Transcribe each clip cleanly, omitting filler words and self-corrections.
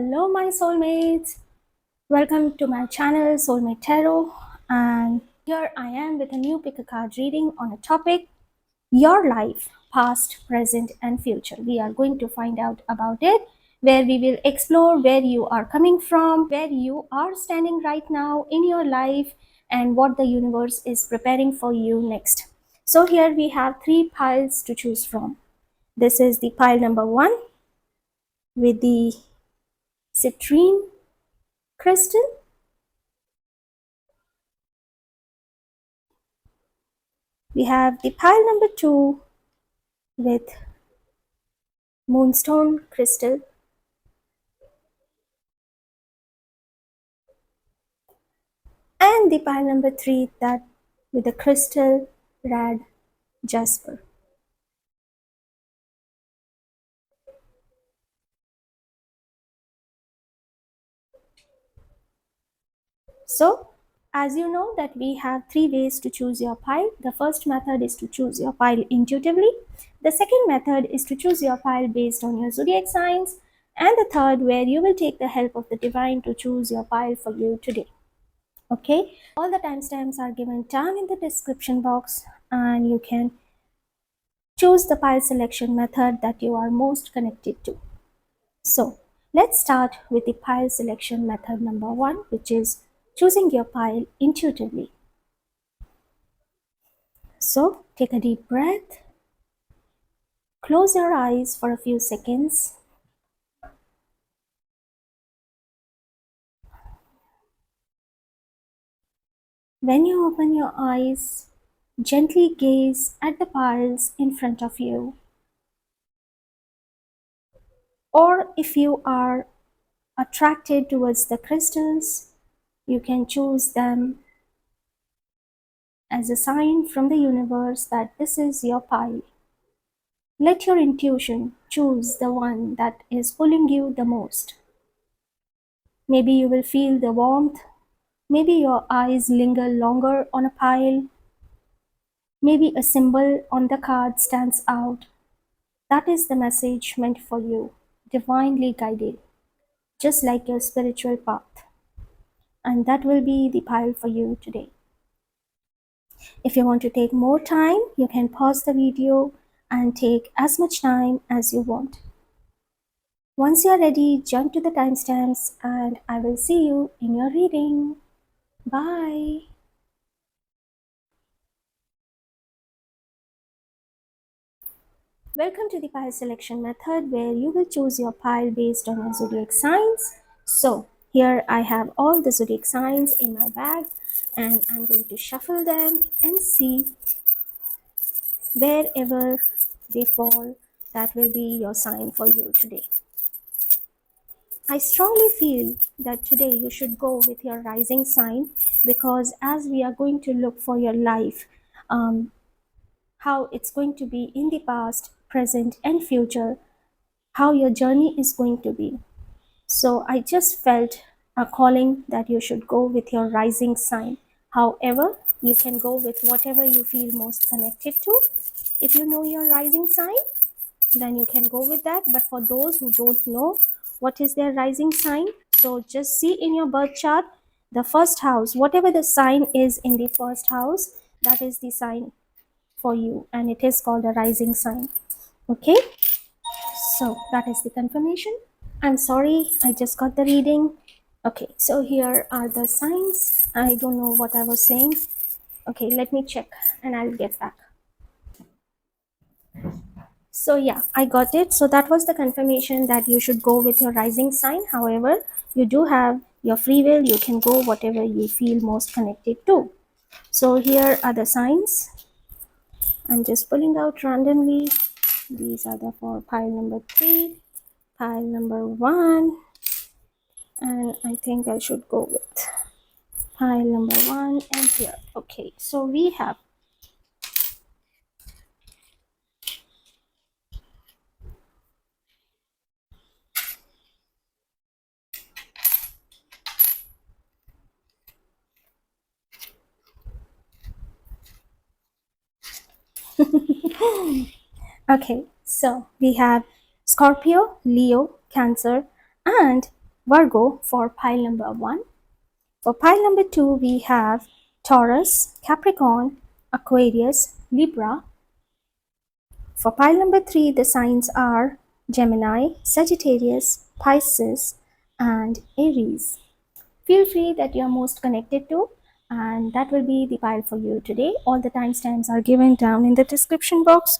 Hello, my soulmates. Welcome to my channel, Soulmate Tarot. And here I am with a new pick a card reading on a topic your life, past, present, and future. We are going to find out about it, where we will explore where you are coming from, where you are standing right now in your life, and what the universe is preparing for you next. So, here we have three piles to choose from. This is the pile number one with the citrine crystal. We have the pile number two with moonstone crystal. And the pile number three that with the crystal red jasper. So, as you know that we have three ways to choose your pile. The first method is to choose your pile intuitively. The second method is to choose your pile based on your zodiac signs. And the third where you will take the help of the divine to choose your pile for you today. Okay, all the timestamps are given down in the description box and you can choose the pile selection method that you are most connected to. So let's start with the pile selection method number one, which is choosing your pile intuitively. So take a deep breath, close your eyes for a few seconds. When you open your eyes, gently gaze at the piles in front of you. Or if you are attracted towards the crystals, you can choose them as a sign from the universe that this is your pile. Let your intuition choose the one that is pulling you the most. Maybe you will feel the warmth. Maybe your eyes linger longer on a pile. Maybe a symbol on the card stands out. That is the message meant for you, divinely guided, just like your spiritual path. And that will be the pile for you today. If you want to take more time, you can pause the video and take as much time as you want. Once you're ready, jump to the timestamps and I will see you in your reading. Bye. Welcome to the pile selection method where you will choose your pile based on your zodiac signs. So here I have all the zodiac signs in my bag and I'm going to shuffle them and see wherever they fall, that will be your sign for you today. I strongly feel that today you should go with your rising sign because as we are going to look for your life, how it's going to be in the past, present, and future, how your journey is going to be. So I just felt a calling that you should go with your rising sign. However, you can go with whatever you feel most connected to. If you know your rising sign, then you can go with that. But for those who don't know what is their rising sign, so just see in your birth chart the first house, whatever the sign is in the first house, that is the sign for you and it is called a rising sign. Okay, so that is the confirmation. I'm sorry, I just got the reading. Okay, so here are the signs. I don't know what I was saying. Okay, let me check and I'll get back. So yeah, I got it. So that was the confirmation that you should go with your rising sign. However, you do have your free will. You can go whatever you feel most connected to. So here are the signs. I'm just pulling out randomly. These are the for pile number 3, pile number 1, and I think I should go with pile number 1 and here. Okay, so we have okay, so we have Scorpio, Leo, Cancer, and Virgo for pile number 1. For pile number 2, we have Taurus, Capricorn, Aquarius, Libra. For pile number 3, the signs are Gemini, Sagittarius, Pisces, and Aries. Feel free that you're most connected to, and that will be the pile for you today. All the timestamps are given down in the description box.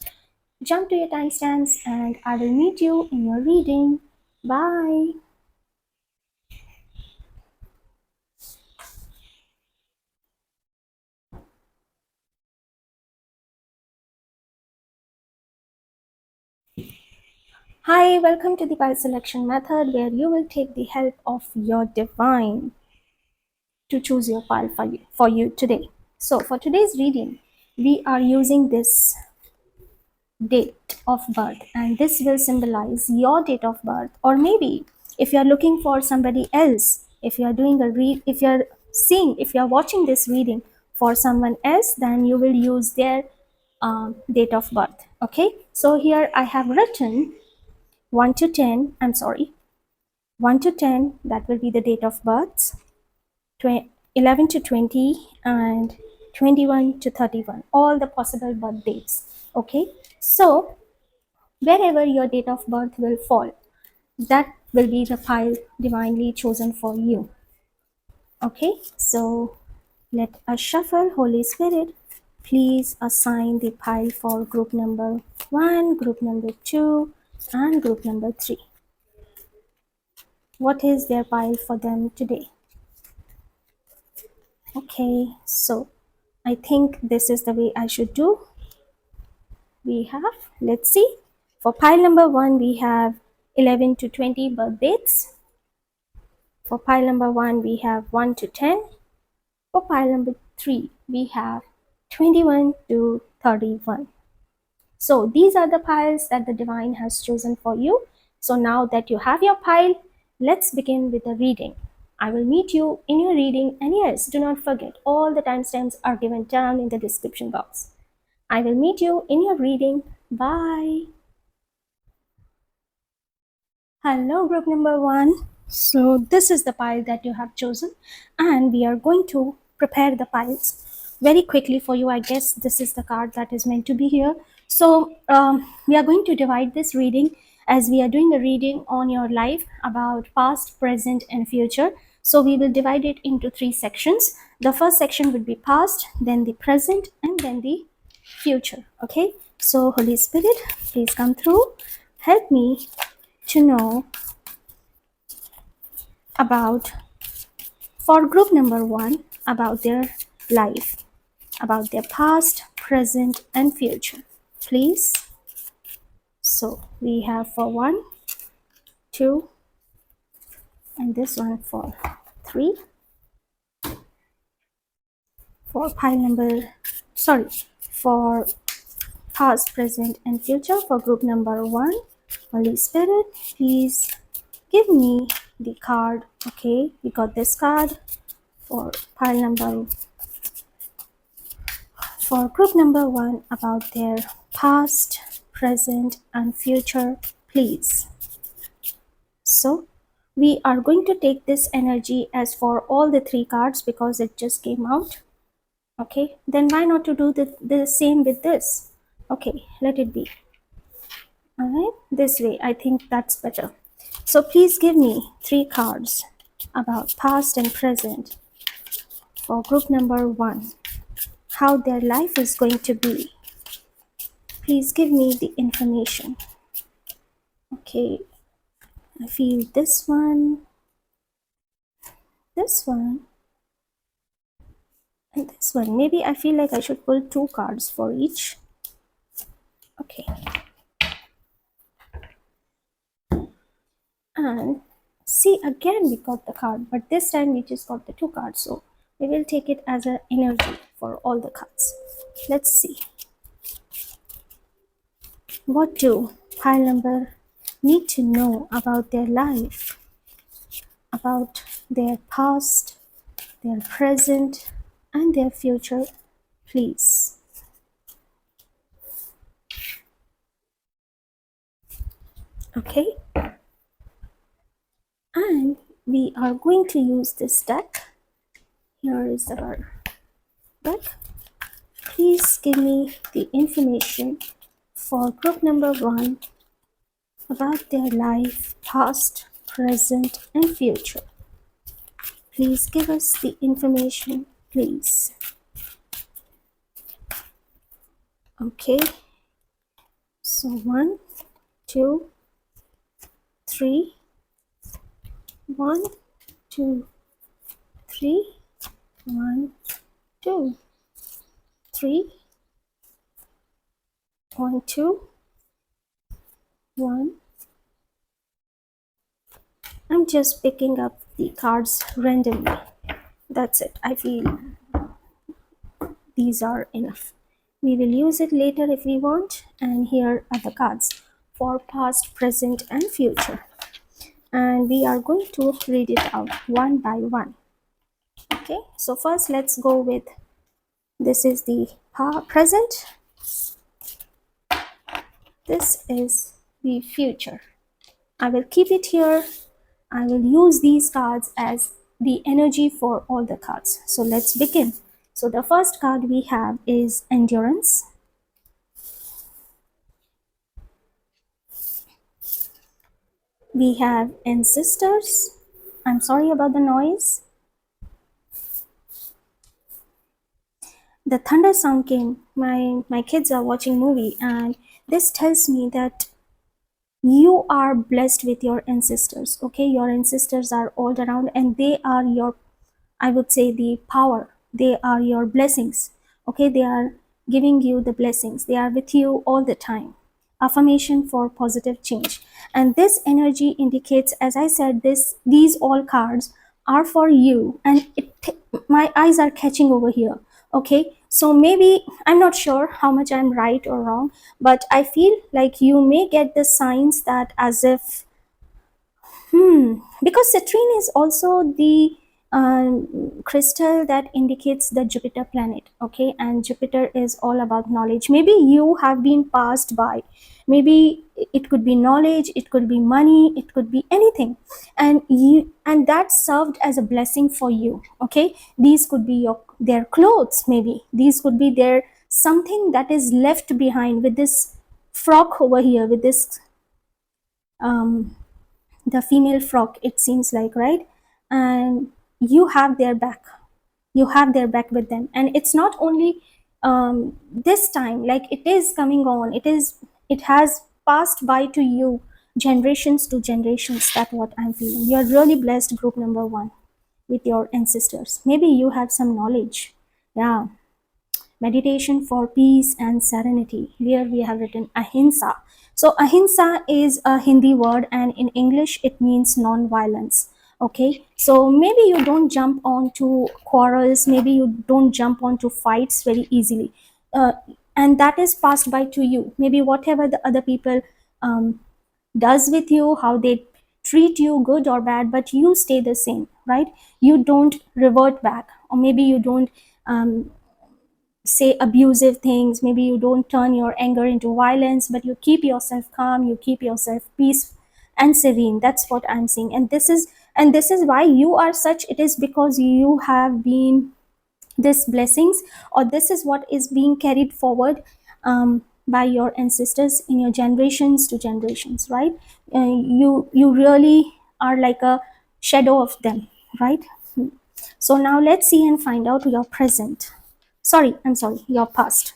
Jump to your timestamps, and I will meet you in your reading. Bye. Hi, welcome to the pile selection method where you will take the help of your divine to choose your pile for you today. So, for today's reading, we are using this date of birth, and this will symbolize your date of birth. Or maybe if you are looking for somebody else, if you are doing a read, if you are watching this reading for someone else, then you will use their date of birth. Okay, so here I have written 1 to 10. I'm sorry, 1 to 10, that will be the date of birth. 11 to 20 and 21 to 31, all the possible birth dates. Okay, so wherever your date of birth will fall, that will be the pile divinely chosen for you. Okay, so let us shuffle. Holy Spirit, please assign the pile for group number 1, group number 2, and group number 3. What is their pile for them today? Okay, so I think this is the way I should do. We have, let's see, for pile number 1, we have 11 to 20 birth dates. For pile number 1, we have 1 to 10. For pile number 3, we have 21 to 31. So these are the piles that the divine has chosen for you. So now that you have your pile, let's begin with the reading. I will meet you in your reading, and yes, do not forget, all the timestamps are given down in the description box. I will meet you in your reading. Bye. Hello, group number 1. So this is the pile that you have chosen, and we are going to prepare the piles very quickly for you. I guess this is the card that is meant to be here. So we are going to divide this reading, as we are doing a reading on your life about past, present, and future. So we will divide it into 3 sections. The first section would be past, then the present, and then the future. Okay, so Holy Spirit, please come through. Help me to know about, for group number 1, about their life, about their past, present, and future, please. So we have for 1, 2, and this one for 3. For pile number, sorry, for past, present, and future, for group number 1, Holy Spirit, please give me the card. Okay, we got this card for pile number, for group number 1, about their past, present, and future, please. So we are going to take this energy as for all the 3 cards because it just came out. Okay, then why not to do the same with this? Okay, let it be. All right, this way, I think that's better. So please give me 3 cards about past and present for group number 1, how their life is going to be. Please give me the information. Okay, I feel this one, and this one. Maybe I feel like I should pull 2 cards for each. Okay, and see, again we got the card, but this time we just got the 2 cards, so we will take it as an energy for all the cards. Let's see, what do pile number need to know about their life, about their past, their present, and their future, please. Okay, and we are going to use this deck. Here is our deck. Please give me the information for group number 1 about their life, past, present, and future. Please give us the information, please. Okay, so 1, 2, 3, 1, 2, 3, 1, 2, 3, 1, 2, 1. I'm just picking up the cards randomly. That's it. I feel these are enough. We will use it later if we want. And here are the cards for past, present, and future. And we are going to read it out one by one. Okay, so first let's go with this is the present. This is the future. I will keep it here. I will use these cards as the energy for all the cards. So let's begin. So the first card we have is endurance. We have ancestors. I'm sorry about the noise. The thunder sound came. My kids are watching movie, and this tells me that you are blessed with your ancestors. Okay, your ancestors are all around, and they are your, I would say, the power. They are your blessings. Okay, they are giving you the blessings. They are with you all the time. Affirmation for positive change. And this energy indicates, as I said, these all cards are for you, and my eyes are catching over here. Okay, so maybe I'm not sure how much I'm right or wrong, but I feel like you may get the signs that as if because citrine is also the crystal that indicates the Jupiter planet. Okay, and Jupiter is all about knowledge. Maybe you have been passed by, maybe it could be knowledge, it could be money, it could be anything, and that served as a blessing for you. Okay, these could be their clothes, maybe these could be their something that is left behind with this frock over here, with this the female frog, it seems like, right? And you have their back, you have their back with them, and it's not only this time, like it is coming on, it has passed by to you generations to generations. That's what I'm feeling. You're really blessed, group number 1, with your ancestors. Maybe you have some knowledge. Yeah, meditation for peace and serenity. Here we have written ahimsa. So ahimsa is a Hindi word, and in English it means non-violence. Okay, so maybe you don't jump onto quarrels, maybe you don't jump onto fights very easily, uh, and that is passed by to you. Maybe whatever the other people does with you, how they treat you, good or bad, but you stay the same, right? You don't revert back, or maybe you don't say abusive things, maybe you don't turn your anger into violence, but you keep yourself calm, you keep yourself peace and serene. That's what I'm saying. And this is why you are such. It is because you have been this blessings, or this is what is being carried forward by your ancestors in your generations to generations, right? You really are like a shadow of them, right? So now let's see and find out your present. I'm sorry, your past.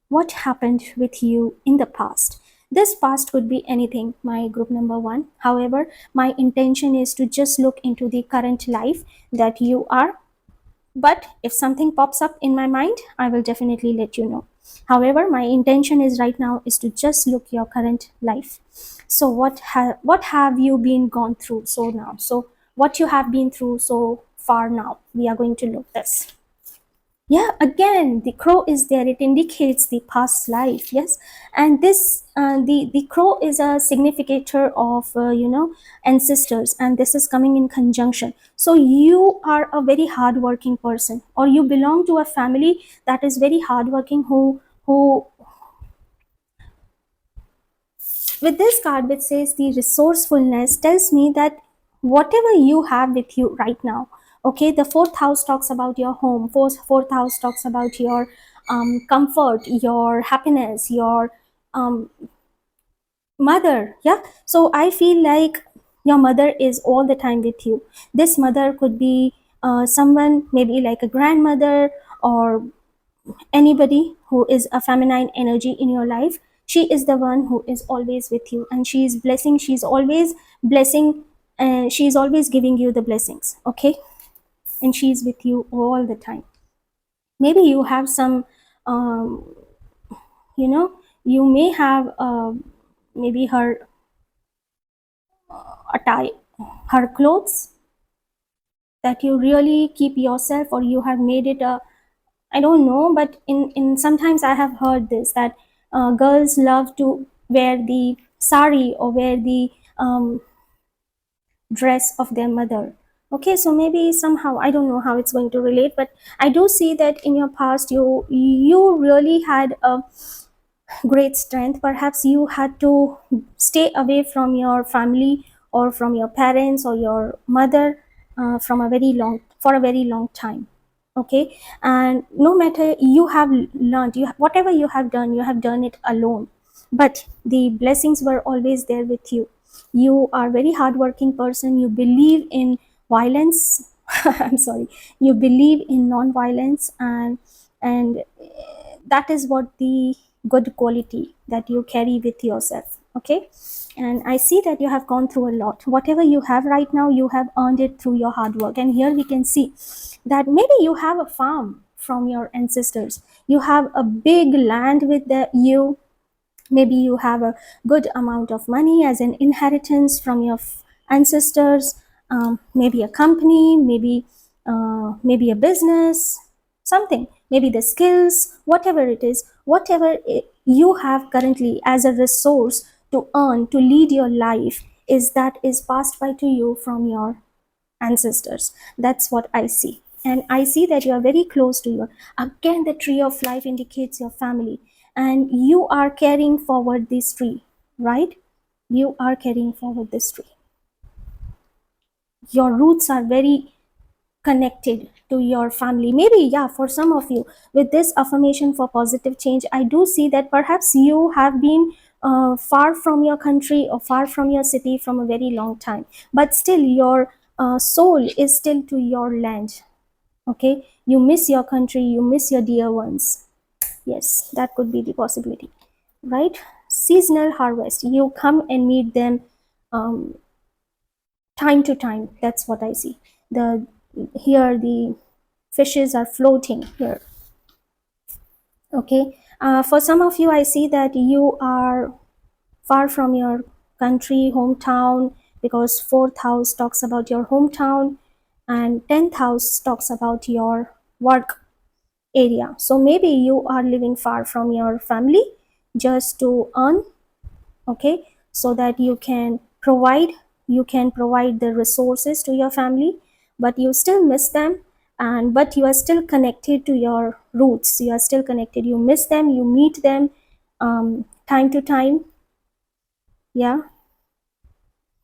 What happened with you in the past? This past could be anything, my group number 1. However, my intention is to just look into the current life that you are. But if something pops up in my mind, I will definitely let you know. However, my intention is right now is to just look your current life. So what have you been gone through so now? So what you have been through so far now? We are going to look this. Yeah, again the crow is there. It indicates the past life. Yes, and this the crow is a significator of ancestors, and this is coming in conjunction. So you are a very hardworking person, or you belong to a family that is very hardworking, who with this card which says the resourcefulness tells me that whatever you have with you right now. Okay, the fourth house talks about your home. Fourth house talks about your comfort, your happiness, your um, mother. Yeah, so I feel like your mother is all the time with you. This mother could be someone, maybe like a grandmother, or anybody who is a feminine energy in your life. She is the one who is always with you, and she is blessing, she's always blessing, and she's always giving you the blessings. Okay, and she's with you all the time. Maybe you have some um, you know, you may have maybe her attire, her clothes that you really keep yourself, or you have made it a, I don't know, but in sometimes I have heard this, that girls love to wear the sari or wear the dress of their mother. Okay, so maybe somehow, I don't know how it's going to relate, but I do see that in your past you really had a great strength. Perhaps you had to stay away from your family or from your parents or your mother from a very long for a very long time. Okay, and no matter, you have learned, whatever you have done it alone, but the blessings were always there with you. You are very hardworking person. You believe in violence. I'm sorry, you believe in non-violence, and that is what the good quality that you carry with yourself. Okay, and I see that you have gone through a lot. Whatever you have right now, you have earned it through your hard work. And here we can see that maybe you have a farm from your ancestors. You have a big land with you. Maybe you have a good amount of money as an inheritance from your ancestors. Maybe a company, maybe a business, something, maybe the skills, whatever it is, you have currently as a resource to earn, to lead your life, is passed by to you from your ancestors. That's what I see. And I see that you are very close to your, again, the tree of life indicates your family, and you are carrying forward this tree, right? You are carrying forward this tree. Your roots are very connected to your family. Maybe, yeah, for some of you, with this affirmation for positive change, I do see that perhaps you have been far from your country or far from your city from a very long time, but still your soul is still to your land. Okay, you miss your country, you miss your dear ones. Yes, that could be the possibility, right? Seasonal harvest, you come and meet them um, time to time. That's what I see. The Here the fishes are floating here. Okay, for some of you, I see that you are far from your country, hometown, because fourth house talks about your hometown, and 10th house talks about your work area. So maybe you are living far from your family just to earn. Okay, so that you can provide the resources to your family, but you still miss them. And but you are still connected to your roots, you are still connected, you miss them, you meet them time to time. Yeah,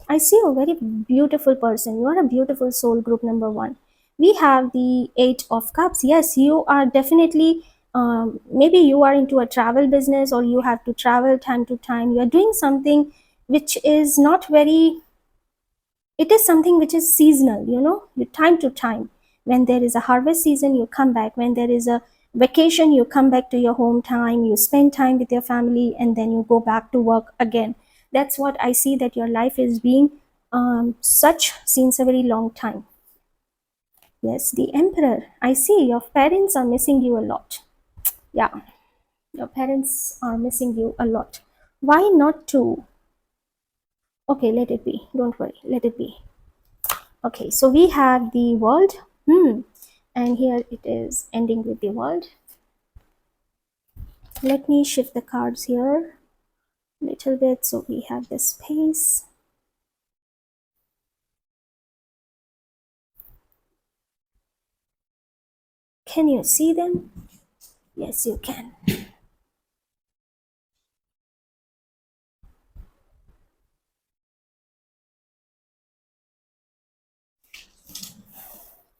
I see a very beautiful person. You are a beautiful soul, group number one. We have the Eight of Cups. Yes, you are definitely, maybe you are into a travel business, or you have to travel time to time. You are doing something which is not very, it is something which is seasonal, time to time. When there is a harvest season, you come back. When there is a vacation, you come back to your home time, you spend time with your family, and then you go back to work again. That's what I see, that your life is being such since a very long time. Yes, the Emperor, I see your parents are missing you a lot. Yeah, your parents are missing you a lot. Why not to? Okay, let it be, don't worry, let it be. Okay, so we have the world. And here it is ending with the world. Let me shift the cards here a little bit so we have the space. Can you see them? Yes, you can.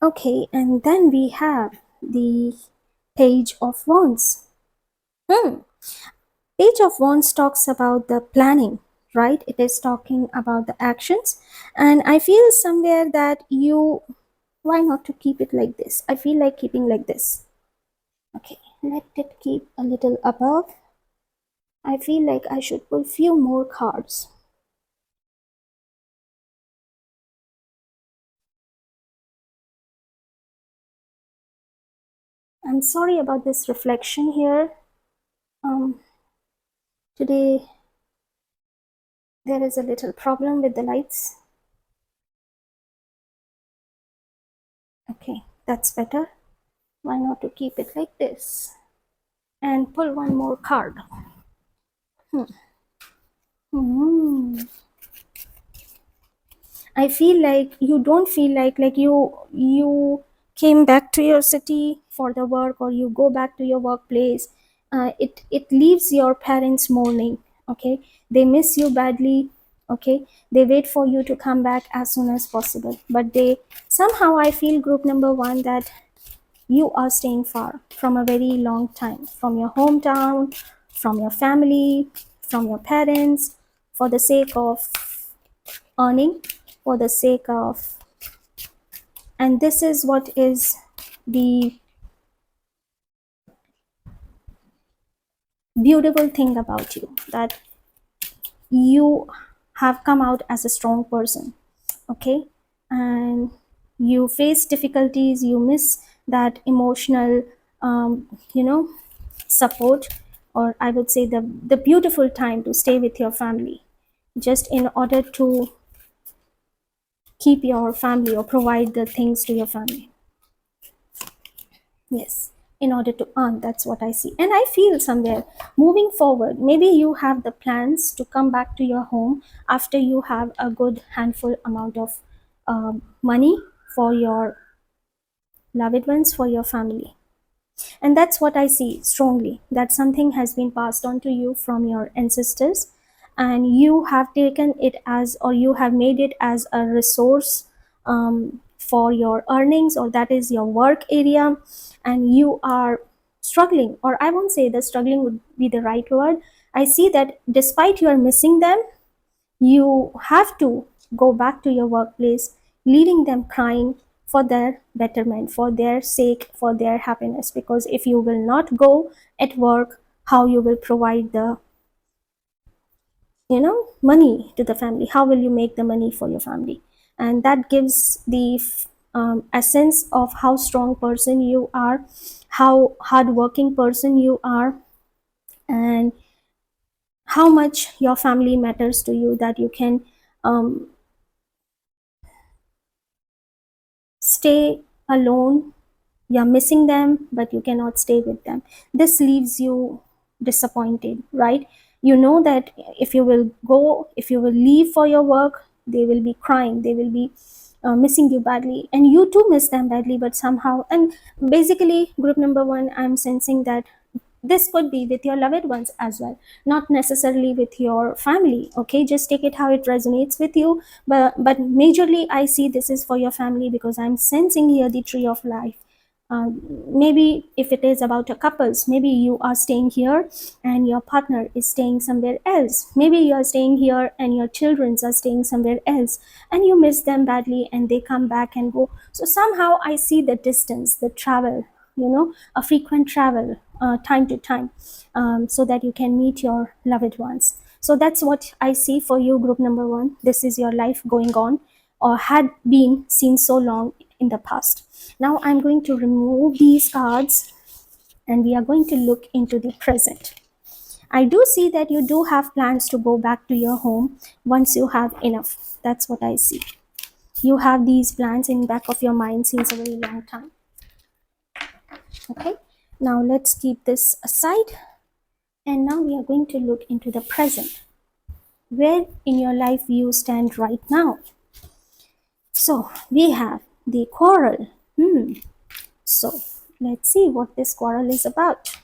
Okay, and then we have the Page of Wands. Hmm. Page of Wands talks about the planning, right? It is talking about the actions. And I feel somewhere that you, why not to keep it like this? I feel like keeping like this. Okay, let it keep a little above. I feel like I should pull few more cards. I'm sorry about this reflection here. Um, Today there is a little problem with the lights. Okay, that's better. Why not to keep it like this? And pull one more card. Hmm. Hmm. I feel like you don't feel like you came back to your city for the work, or you go back to your workplace. It leaves your parents mourning. Okay, they miss you badly. Okay, they wait for you to come back as soon as possible, but they somehow, I feel, group number one, that you are staying far from a very long time, from your hometown, from your family, from your parents, for the sake of earning, for the sake of, and this is what is the beautiful thing about you, that you have come out as a strong person. Okay, and you face difficulties, you miss that emotional, you know, support, or I would say the beautiful time to stay with your family, just in order to keep your family or provide the things to your family. Yes, in order to earn, that's what I see. And I feel somewhere moving forward, maybe you have the plans to come back to your home after you have a good handful amount of money for your loved ones, for your family. And that's what I see strongly, that something has been passed on to you from your ancestors, and you have taken it as, or you have made it as a resource for your earnings, or that is your work area, and you are struggling, or I won't say the struggling would be the right word. I see that despite you are missing them, you have to go back to your workplace, leaving them crying for their betterment, for their sake, for their happiness. Because if you will not go at work, how you will provide the, money to the family? How will you make the money for your family? And that gives the essence of how strong person you are, how hardworking person you are, and how much your family matters to you, that you can um, stay alone. You're missing them, but you cannot stay with them. This leaves you disappointed, right? You know that if you will go, if you will leave for your work, they will be crying, they will be missing you badly, and you too miss them badly. But somehow, and basically, group number one, I'm sensing that this could be with your loved ones as well, not necessarily with your family. Okay, just take it how it resonates with you, but majorly I see this is for your family, because I'm sensing here the tree of life. Maybe if it is about a couples, maybe you are staying here and your partner is staying somewhere else. Maybe you are staying here and your children are staying somewhere else, and you miss them badly, and they come back and go. So somehow I see the distance, the travel, a frequent travel, time to time, so that you can meet your loved ones. So that's what I see for you, group number one. This is your life going on, or had been seen so long in the past. Now I'm going to remove these cards, and we are going to look into the present. I do see that you do have plans to go back to your home once you have enough. That's what I see. You have these plans in back of your mind since a very long time. Okay, now let's keep this aside, and now we are going to look into the present, where in your life you stand right now. So we have the quarrel. So let's see what this quarrel is about.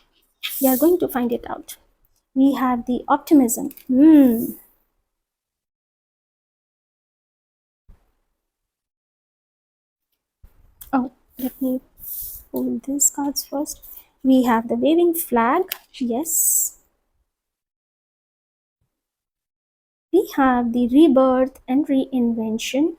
We are going to find it out. We have the optimism. Oh, Let me pull these cards first. We have the waving flag. Yes. We have the rebirth and reinvention.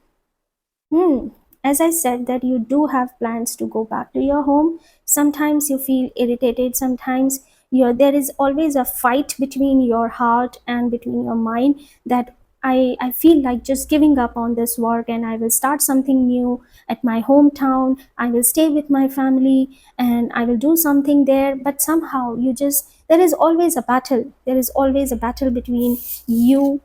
Hmm. As I said, that you do have plans to go back to your home. Sometimes you feel irritated. Sometimes there is always a fight between your heart and between your mind, that I feel like just giving up on this work and I will start something new at my hometown. I will stay with my family and I will do something there. But somehow there is always a battle. There is always a battle between you,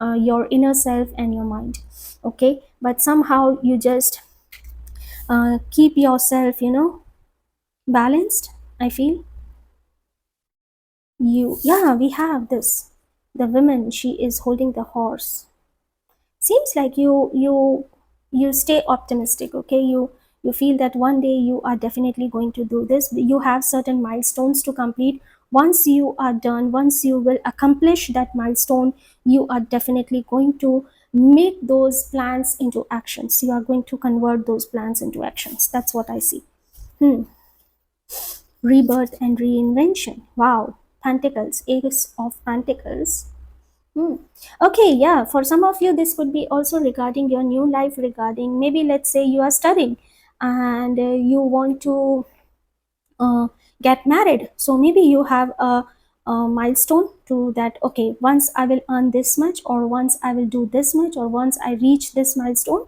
your inner self and your mind. Okay, but somehow you just keep yourself, balanced, I feel. Yeah, we have this. The woman, she is holding the horse. Seems like you stay optimistic. Okay, you feel that one day you are definitely going to do this. You have certain milestones to complete. Once you are done, once you will accomplish that milestone, you are definitely going to make those plans into actions. You are going to convert those plans into actions. That's what I see. Hmm. Rebirth and reinvention. Wow. Pentacles, ace of pentacles. Hmm. Okay, yeah, for some of you, this could be also regarding your new life, regarding maybe let's say you are studying and you want to uh, get married. So maybe you have a milestone to that, okay, once I will earn this much, or once I will do this much, or once I reach this milestone,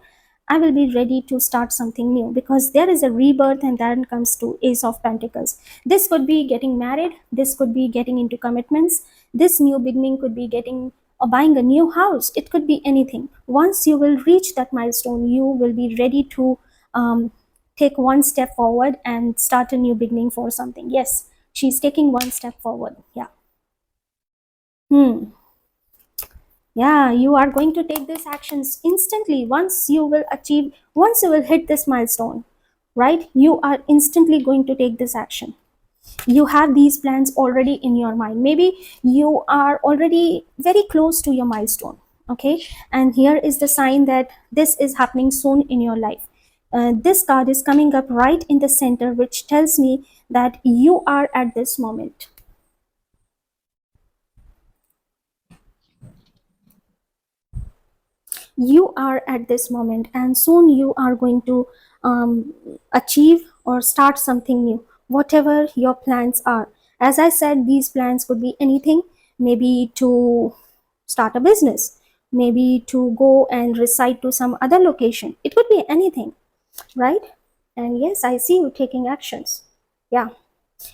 I will be ready to start something new, because there is a rebirth and then comes to ace of pentacles. This could be getting married, this could be getting into commitments, this new beginning could be getting or buying a new house. It could be anything. Once you will reach that milestone, you will be ready to um, take one step forward and start a new beginning for something. Yes, she's taking one step forward. Yeah. Hmm. Yeah, you are going to take these actions instantly once you will hit this milestone, right? You are instantly going to take this action. You have these plans already in your mind. Maybe you are already very close to your milestone. Okay, and here is the sign that this is happening soon in your life. This card is coming up right in the center, which tells me that you are at this moment. You are at this moment, and soon you are going to achieve or start something new, whatever your plans are. As I said, these plans could be anything. Maybe to start a business, maybe to go and reside to some other location. It could be anything, right? And yes, I see you taking actions. Yeah,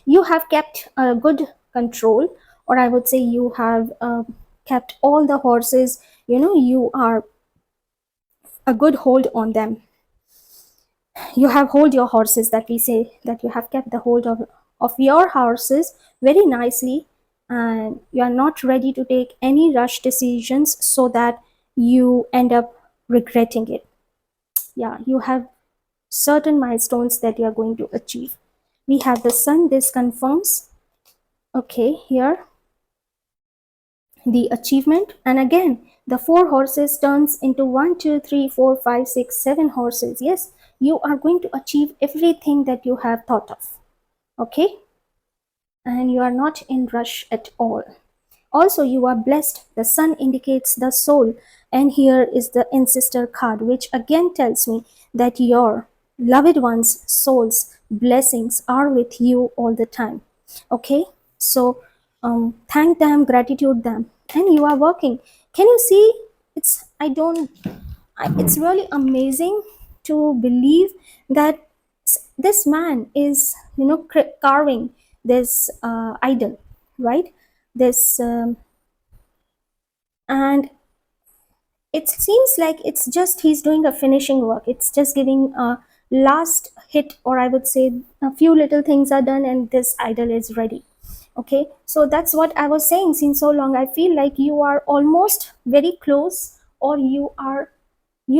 you have kept a good control, or I would say you have kept all the horses. You are a good hold on them. You have hold your horses, that we say, that you have kept the hold of your horses very nicely, and you are not ready to take any rush decisions so that you end up regretting it. Yeah, you have certain milestones that you are going to achieve. We have the sun. This confirms, okay, here the achievement. And again, the four horses turns into 1, 2, 3, 4, 5, 6, 7 horses. Yes, you are going to achieve everything that you have thought of. Okay, and you are not in rush at all. Also, you are blessed. The sun indicates the soul, and here is the ancestor card, which again tells me that your loved ones souls blessings are with you all the time. Okay, so thank them, gratitude them, and you are working. Can you see? It's really amazing to believe that this man is carving this idol, right? This And it seems like it's just he's doing a finishing work. It's just giving a last hit, or I would say a few little things are done and this idol is ready. Okay, so that's what I was saying. Since so long, I feel like you are almost very close, or you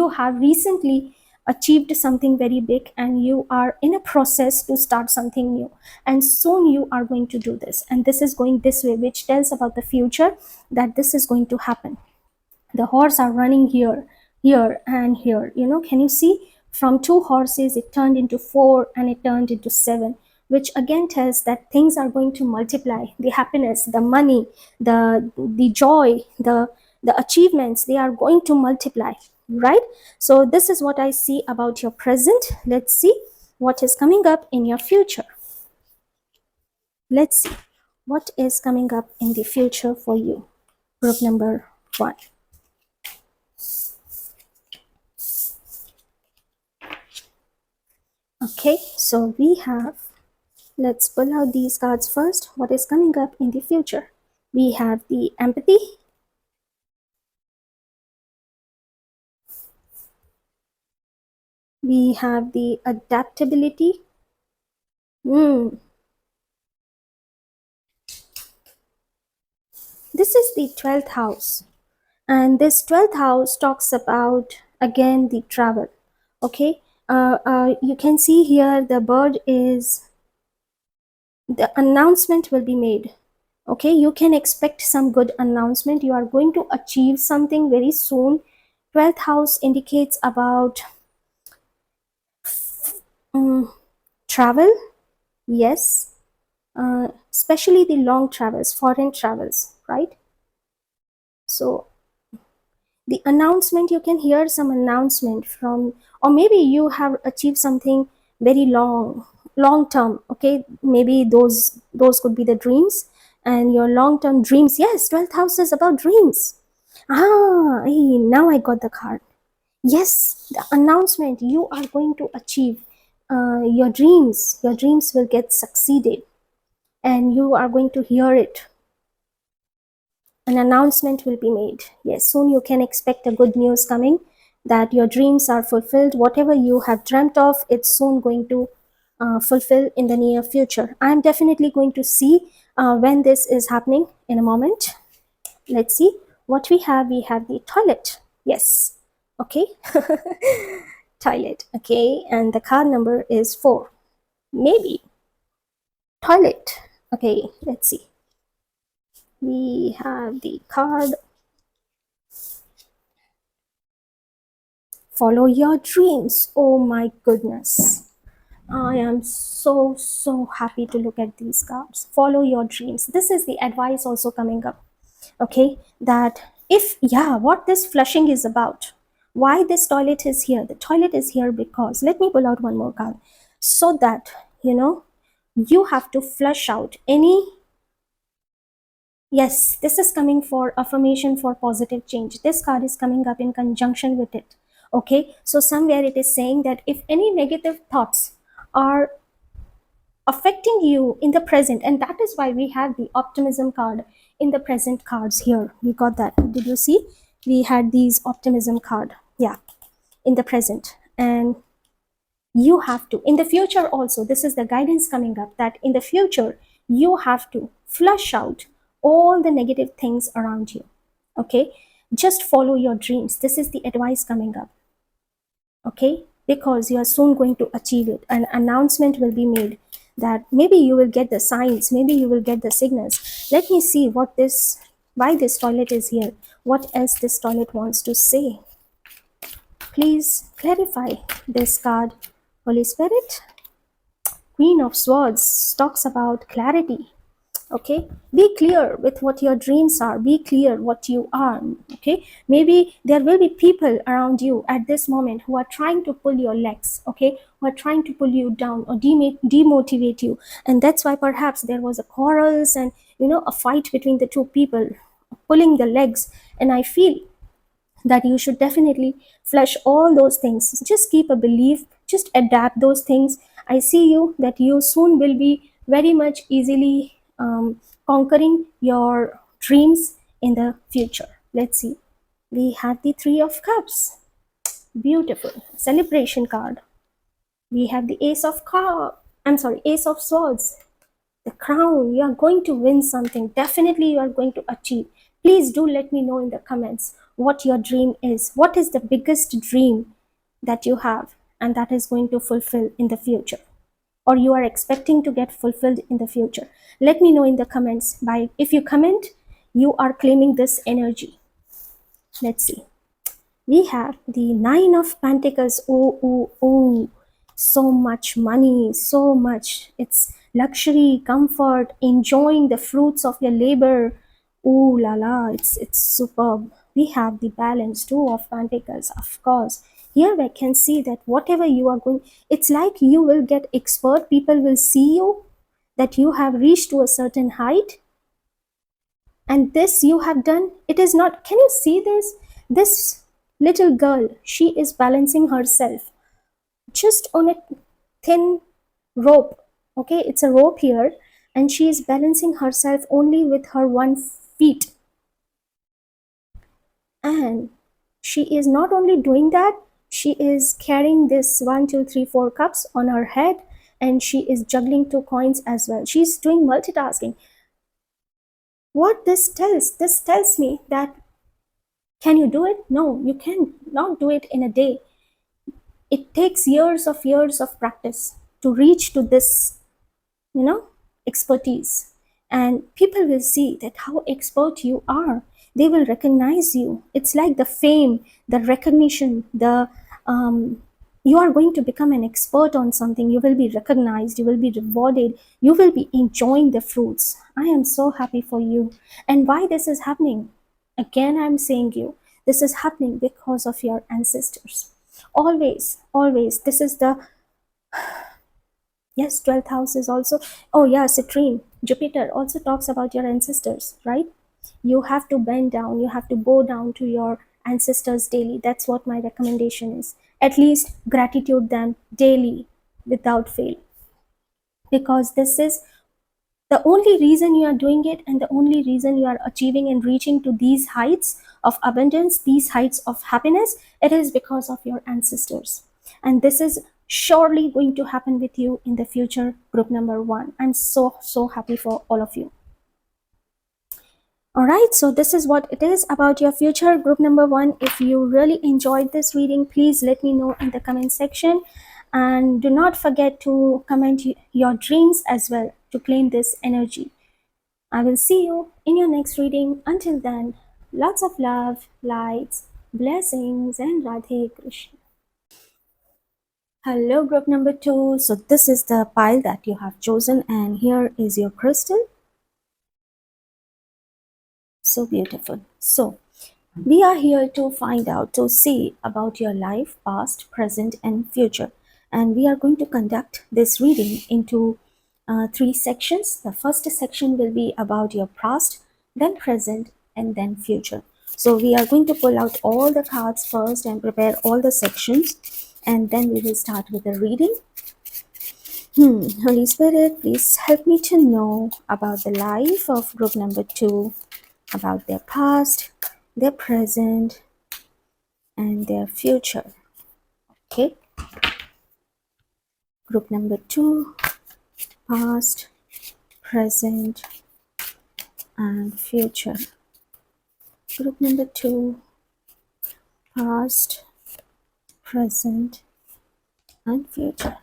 have recently achieved something very big, and you are in a process to start something new, and soon you are going to do this, and this is going this way, which tells about the future, that this is going to happen. The horse are running here, here and here. Can you see From two horses, it turned into four and it turned into seven, which again tells that things are going to multiply. The happiness, the money, the joy, the achievements, they are going to multiply, right? So this is what I see about your present. Let's see what is coming up in your future. Let's see what is coming up in the future for you. Group number 1. Okay, so we have, let's pull out these cards first. What is coming up in the future? We have the empathy. We have the adaptability. This is the 12th house. And this 12th house talks about, again, the travel. Okay, you can see here the bird is, the announcement will be made. Okay, you can expect some good announcement. You are going to achieve something very soon. 12th house indicates about travel. Yes, especially the long travels, foreign travels, right? So the announcement, you can hear some announcement from, or maybe you have achieved something very long term. Okay, maybe those could be the dreams, and your long term dreams. Yes, 12th house is about dreams. Now I got the card. Yes, the announcement, you are going to achieve your dreams will get succeeded, and you are going to hear it. An announcement will be made. Yes, soon you can expect a good news coming, that your dreams are fulfilled. Whatever you have dreamt of, it's soon going to fulfill in the near future. I'm definitely going to see when this is happening in a moment. Let's see what we have. We have the toilet. Yes. Okay. Toilet. Okay. And the card number is 4. Maybe. Toilet. Okay. Let's see. We have the card. Follow your dreams. Oh my goodness. I am so happy to look at these cards. Follow your dreams. This is the advice also coming up. Okay, that if, yeah, what this flushing is about, why this toilet is here. The toilet is here because, let me pull out one more card, so that you have to flush out any. Yes, this is coming for affirmation for positive change. This card is coming up in conjunction with it. Okay, so somewhere it is saying that if any negative thoughts are affecting you in the present, and that is why we have the optimism card in the present cards here. We got that. Did you see? We had these optimism card. Yeah, in the present. And you have to, in the future also, this is the guidance coming up, that in the future you have to flush out all the negative things around you. Okay, just follow your dreams. This is the advice coming up. Okay, because you are soon going to achieve it. An announcement will be made, that maybe you will get the signs, maybe you will get the signals. Let me see what this, why this toilet is here, what else this toilet wants to say. Please clarify this card, Holy Spirit. Queen of Swords talks about clarity. Okay, be clear with what your dreams are. Be clear what you are. Okay, maybe there will be people around you at this moment who are trying to pull your legs. Okay, who are trying to pull you down or demotivate you, and that's why perhaps there was a quarrels and a fight between the two people pulling the legs. And I feel that you should definitely flush all those things. Just keep a belief, just adapt those things. I see you that you soon will be very much easily conquering your dreams in the future. Let's see. We have the 3 of Cups. Beautiful. Celebration card. We have the Ace of Swords. The crown. You are going to win something. Definitely you are going to achieve. Please do let me know in the comments what your dream is. What is the biggest dream that you have and that is going to fulfill in the future, or you are expecting to get fulfilled in the future? Let me know in the comments. If you comment, you are claiming this energy. Let's see. We have the Nine of Pentacles. Oh, oh, oh. So much money, so much. It's luxury, comfort, enjoying the fruits of your labor. Ooh la la, it's superb. We have the balance too of Pentacles, of course. Here I can see that whatever you are going, it's like you will get expert. People will see you that you have reached to a certain height, and this you have done. It is not, can you see this? This little girl, she is balancing herself just on a thin rope. Okay, it's a rope here, and she is balancing herself only with her one feet. And she is not only doing that, she is carrying this 1 2 3 4 cups on her head, and she is juggling 2 coins as well. She's doing multitasking. What this tells me that, can you do it? No, you can not do it in a day. It takes years of practice to reach to this, you know, expertise. And people will see that how expert you are. They will recognize you. It's like the fame, the recognition, the you are going to become an expert on something. You will be recognized, you will be rewarded, you will be enjoying the fruits. I am so happy for you. And why this is happening? Again, I'm saying you, this is happening because of your ancestors. Always, this is the, yes, 12th house is also, oh yeah, Citrine, Jupiter also talks about your ancestors, right? You have to bend down, you have to bow down to your ancestors daily. That's what my recommendation is. At least gratitude them daily without fail, because this is the only reason you are doing it, and the only reason you are achieving and reaching to these heights of abundance, these heights of happiness. It is because of your ancestors. And this is surely going to happen with you in the future, group number 1. I'm so happy for all of you. All right, so this is what it is about your future, group number 1. If you really enjoyed this reading, please let me know in the comment section. And do not forget to comment your dreams as well to claim this energy. I will see you in your next reading. Until then, lots of love, lights, blessings, and Radhe Krishna. Hello, group number 2. So this is the pile that you have chosen, and here is your crystal. So beautiful. So we are here to find out, to see about your life, past, present, and future. And we are going to conduct this reading into 3 sections. The first section will be about your past, then present, and then future. So we are going to pull out all the cards first and prepare all the sections, and then we will start with the reading. Holy Spirit, please help me to know about the life of group number 2, about their past, their present, and their future. Okay, group number 2, past, present, and future. Group number 2, past, present, and future.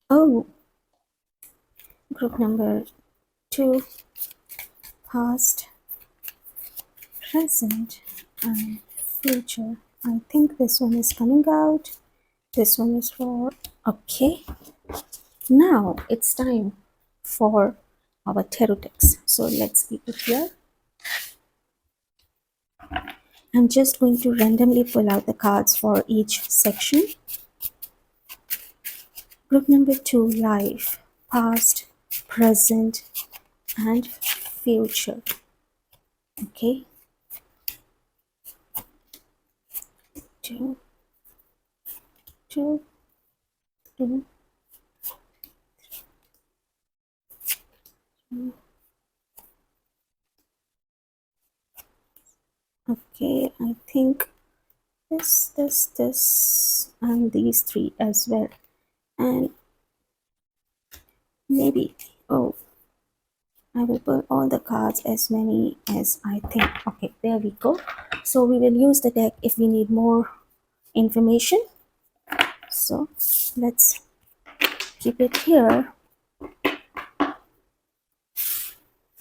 Oh, group number 2, past, present, and future. I think this one is coming out. This one is for, okay. Now it's time for our tarot decks. So let's keep it here. I'm just going to randomly pull out the cards for each section. Group number 2, life, past, present, and future. Okay. 2, 2, 2, 2. Okay, I think this, and these 3 as well. And maybe, oh, I will pull all the cards, as many as I think. Okay, there we go. So we will use the deck if we need more information. So let's keep it here.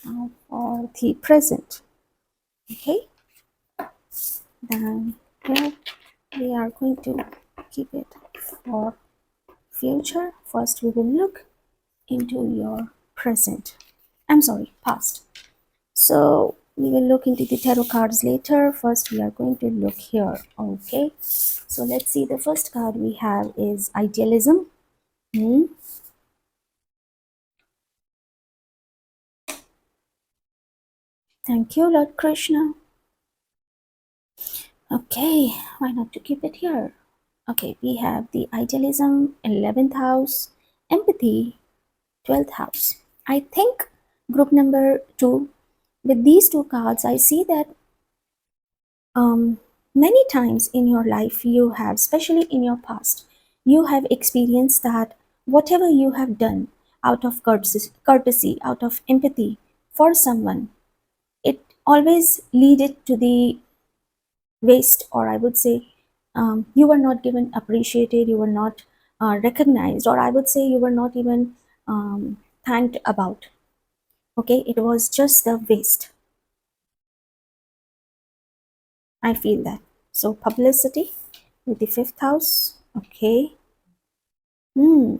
Now for the present. Okay, then here we are going to keep it for future. First, we will look into your present. I'm sorry, past. So we will look into the tarot cards later. First, we are going to look here. Okay. So let's see. The first card we have is idealism. Hmm. Thank you, Lord Krishna. Okay, why not to keep it here? Okay, we have the idealism, 11th house, empathy, 12th house. I think group number 2, with these two cards, I see that um, many times in your life you have, especially in your past, you have experienced that whatever you have done out of courtesy, out of empathy for someone, it always leaded to the waste, or I would say you were not given appreciated, you were not recognized, or I would say you were not even thanked about. Okay, it was just the waste. I feel that. So publicity with the fifth house. Okay. Hmm.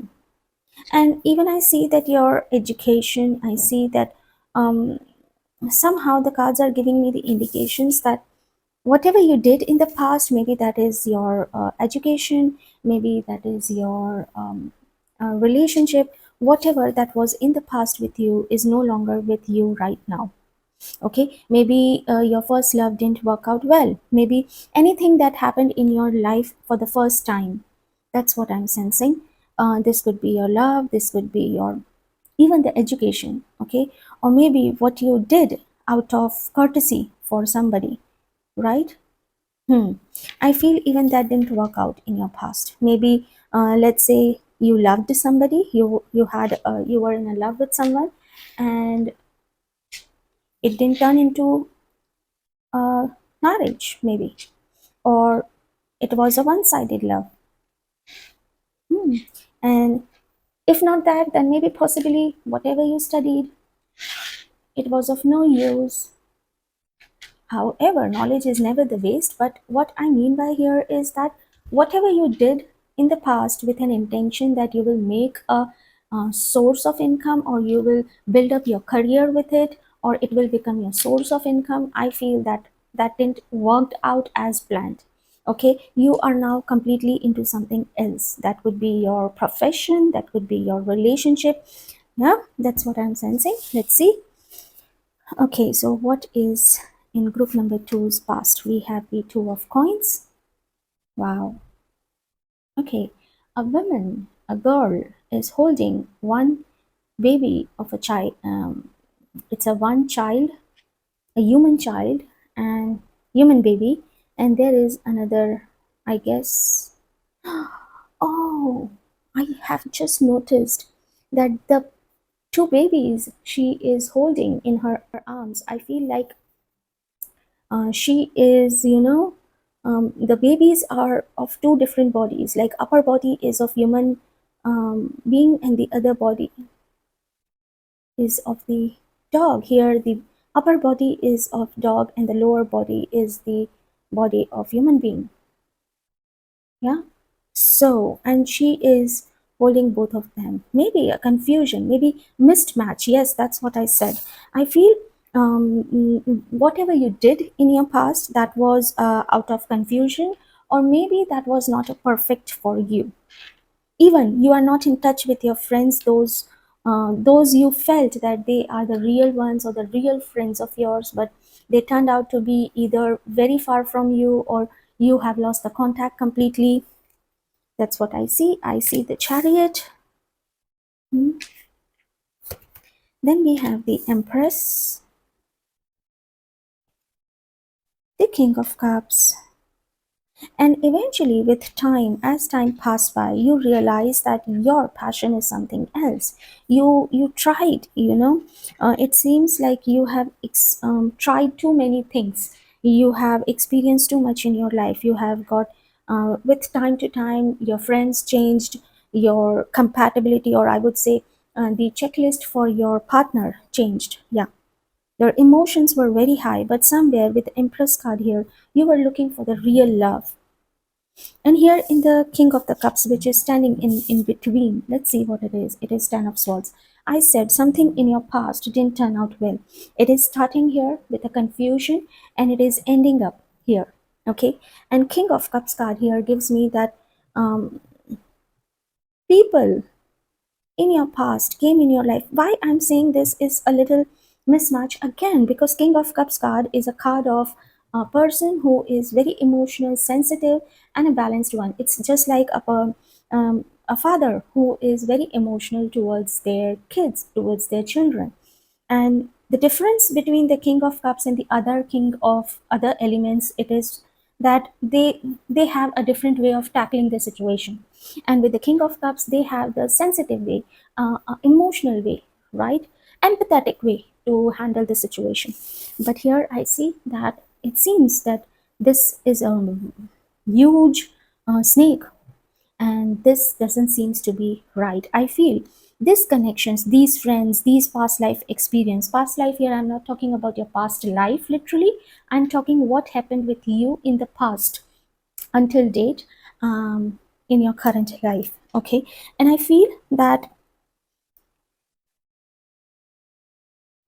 And even I see that your education, I see that um, somehow the cards are giving me the indications that whatever you did in the past, maybe that is your education, maybe that is your relationship, whatever that was in the past with you is no longer with you right now. Okay, maybe your first love didn't work out well, maybe anything that happened in your life for the first time, that's what I'm sensing. This could be your love, this could be your even the education. Okay, or maybe what you did out of courtesy for somebody, right? Hmm. I feel even that didn't work out in your past. Maybe let's say you loved somebody, you had you were in a love with someone, and it didn't turn into marriage, maybe, or it was a one-sided love. Hmm. And if not that, then maybe possibly whatever you studied, it was of no use. However, knowledge is never the waste, but what I mean by here is that whatever you did in the past with an intention that you will make a source of income, or you will build up your career with it, or it will become your source of income, I feel that that didn't work out as planned. Okay, you are now completely into something else. That could be your profession, that could be your relationship. Yeah, that's what I'm sensing. Let's see. Okay, so what is in group number two's past? We have the two of coins. Wow. Okay, a woman, a girl, is holding one baby of a child. It's a one child, a human child, and human baby, and there is another, I guess. Oh, I have just noticed that the two babies she is holding in her arms, I feel like she is, the babies are of two different bodies, like upper body is of human being, and the other body is of the dog. Here the upper body is of dog and the lower body is the body of human being. Yeah. So, and she is holding both of them. Maybe a confusion, maybe mismatch. Yes, that's what I said. I feel whatever you did in your past, that was out of confusion, or maybe that was not a perfect for you. Even you are not in touch with your friends, those you felt that they are the real ones or the real friends of yours, but they turned out to be either very far from you, or you have lost the contact completely. That's what I see. I see the chariot. Hmm. Then we have the empress, the king of cups. And eventually, with time, as time passed by, you realize that your passion is something else. You tried, it seems like you have tried too many things. You have experienced too much in your life. You have got, with time to time, your friends changed, your compatibility, or I would say, the checklist for your partner changed. Yeah, Your emotions were very high, but somewhere with the Empress card here, you were looking for the real love. And here in the King of the Cups, which is standing in between, let's see what it is. It is Ten of Swords. I said something in your past didn't turn out well. It is starting here with a confusion and it is ending up here. Okay. And King of Cups card here gives me that um, people in your past came in your life. Why I'm saying this is a little mismatch again, because King of Cups card is a card of a person who is very emotional, sensitive, and a balanced one. It's just like a father who is very emotional towards their kids, towards their children. And the difference between the King of Cups and the other king of other elements, it is that they have a different way of tackling the situation. And with the King of Cups, they have the sensitive way, emotional way, right, empathetic way to handle the situation. But here I see that it seems that this is a huge snake, and this doesn't seems to be right. I feel these connections, these friends, these past life experience, past life here, I'm not talking about your past life literally, I'm talking what happened with you in the past until date, in your current life. Okay. And I feel that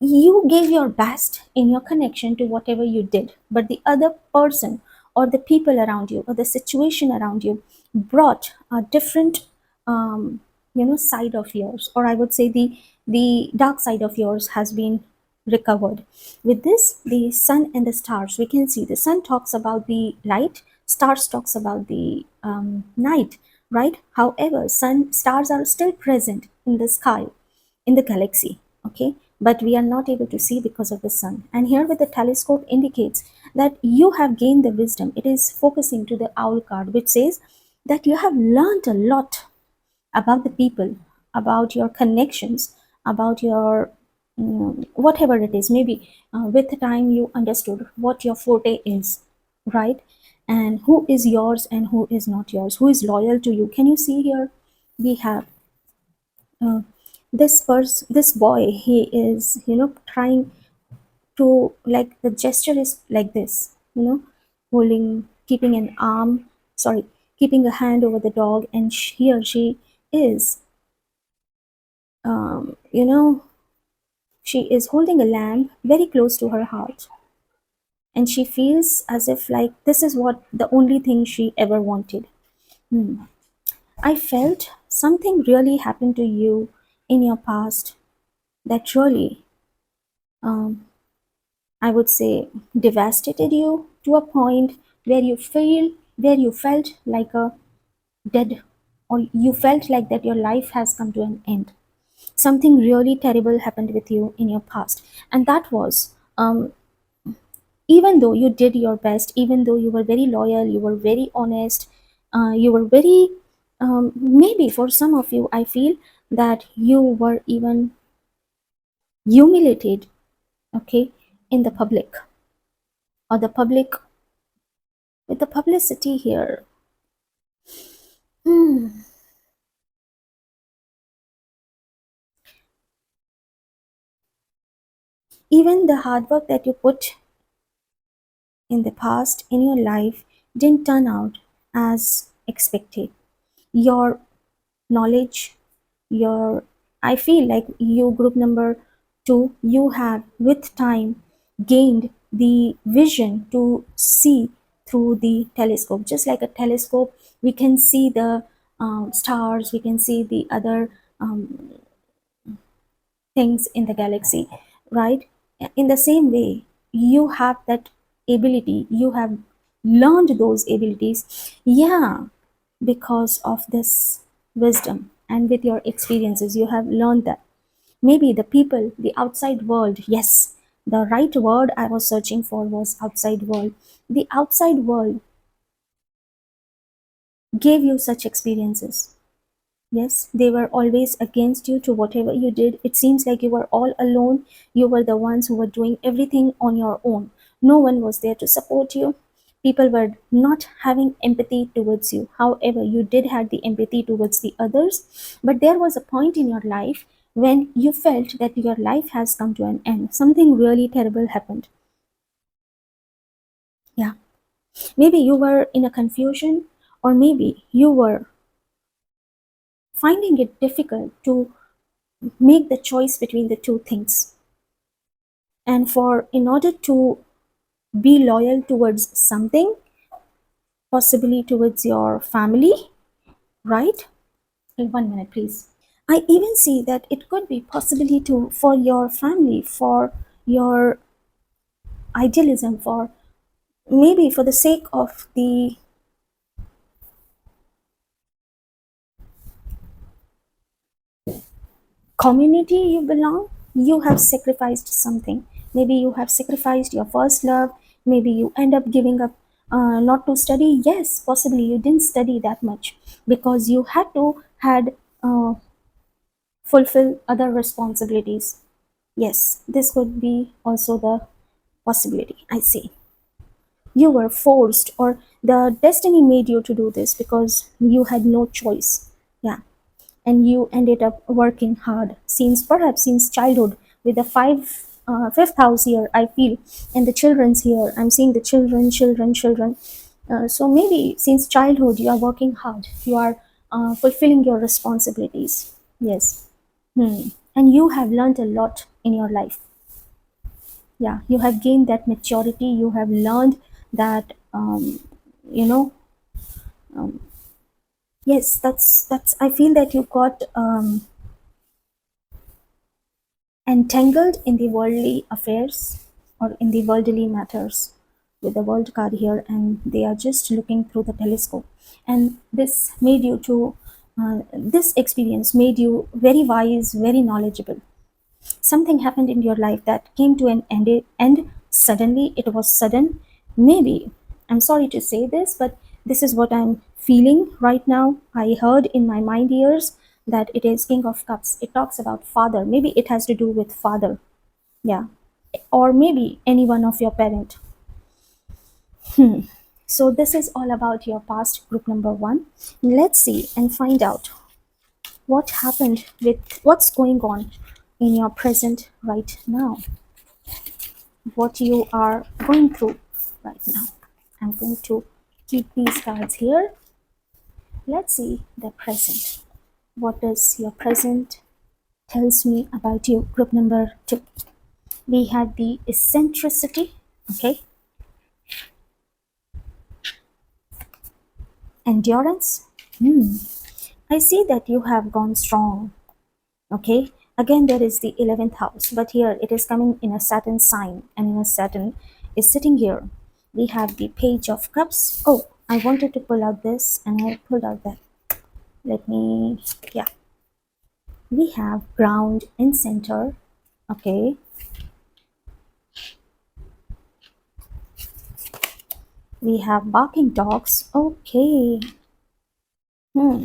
you gave your best in your connection to whatever you did, but the other person or the people around you or the situation around you brought a different side of yours, or I would say the dark side of yours has been recovered. With this, the sun and the stars, we can see the sun talks about the light, stars talks about the night, right? However, sun stars are still present in the sky, in the galaxy. Okay. But we are not able to see because of the sun. And here with the telescope indicates that you have gained the wisdom. It is focusing to the owl card, which says that you have learned a lot about the people, about your connections, about your whatever it is. Maybe with time you understood what your forte is, right? And who is yours and who is not yours, who is loyal to you. Can you see here? We have uh, this boy, he is trying to, like, the gesture is like this, holding, keeping an arm, sorry, keeping a hand over the dog, and he or she is um, you know she is holding a lamb very close to her heart, and she feels as if like this is what the only thing she ever wanted. Hmm. I felt something really happened to you in your past that really, um, I would say, devastated you to a point where you felt like a dead, or you felt like that your life has come to an end. Something really terrible happened with you in your past, and that was, even though you did your best, even though you were very loyal, you were very honest, you were very, maybe for some of you, I feel that you were even humiliated, okay, in the public, or the public, with the publicity here. Hmm. Even the hard work that you put in the past in your life didn't turn out as expected. Your knowledge, your, I feel like you, group number two, you have with time gained the vision to see through the telescope. Just like a telescope, we can see the stars, we can see the other things in the galaxy, right? In the same way, you have that ability, you have learned those abilities, yeah, because of this wisdom and with your experiences, you have learned that. Maybe the people, the outside world, yes, the right word I was searching for was outside world. The outside world gave you such experiences. Yes, they were always against you to whatever you did. It seems like you were all alone. You were the ones who were doing everything on your own. No one was there to support you. people were not having empathy towards you. However, you did have the empathy towards the others, but there was a point in your life when you felt that your life has come to an end. Something really terrible happened. Yeah. Maybe you were in a confusion, or maybe you were finding it difficult to make the choice between the two things. And for in order to be loyal towards something, possibly towards your family, right? Wait 1 minute, please. I even see that it could be possibly to for your family, for your idealism, for maybe for the sake of the community you belong, you have sacrificed something. Maybe you have sacrificed your first love. Maybe you end up giving up not to study. Yes, possibly you didn't study that much because you had to had fulfill other responsibilities. Yes, this could be also the possibility. I see. You were forced, or the destiny made you to do this because you had no choice. Yeah, and you ended up working hard since perhaps since childhood with the fifth house here. I feel, and the children's here. I'm seeing the children. So maybe since childhood you are working hard. You are fulfilling your responsibilities. Yes. And you have learned a lot in your life. Yeah, you have gained that maturity. You have learned that you know yes, that's I feel that you got entangled in the worldly affairs or in the worldly matters with the world card here, and they are just looking through the telescope. And this experience made you very wise, very knowledgeable. Something happened in your life that came to an end suddenly. It was sudden. Maybe, I'm sorry to say this, but this is what I'm feeling right now. I heard in my mind ears that it is King of Cups. It talks about father. Maybe it has to do with father. Yeah. Or maybe any one of your parent. So this is all about your past, group number one. Let's see and find out what happened with what's going on in your present right now, what you are going through right now. I'm going to keep these cards here. Let's see the present. What does your present tells me about you? Group number two. We had the eccentricity, okay, endurance. I see that you have gone strong, okay. Again, there is the 11th house, but here it is coming in a Saturn sign, and in a Saturn is sitting here. We have the Page of Cups. Oh, I wanted to pull out this, and I pulled out that. Let me, yeah. We have ground in center, okay. We have barking dogs, okay. Hmm.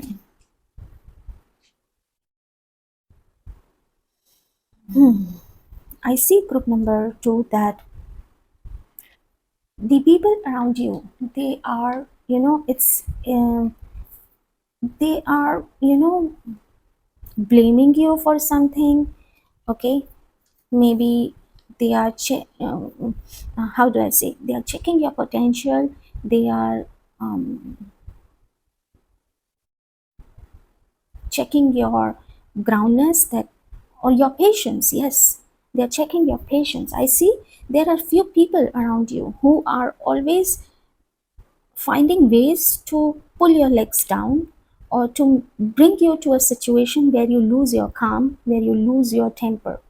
I see group number two that the people around you, they are, they are, blaming you for something, okay. Maybe they are how do I say, they are checking your potential. They are checking your groundness, that or your patience. Yes, they are checking your patience. I see there are few people around you who are always finding ways to pull your legs down, or to bring you to a situation where you lose your calm, where you lose your temper,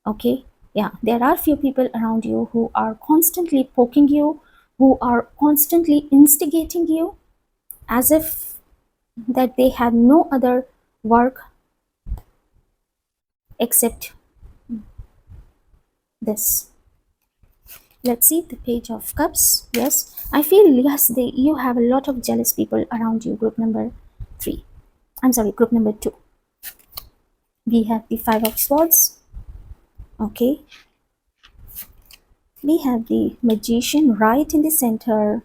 okay. Yeah, there are few people around you who are constantly poking you, who are constantly instigating you, as if that they had no other work except this. Let's see the Page of Cups. Yes, I feel, yes, they you have a lot of jealous people around you, group number three. I'm sorry, group number two. We have the Five of Swords, okay. We have the Magician right in the center.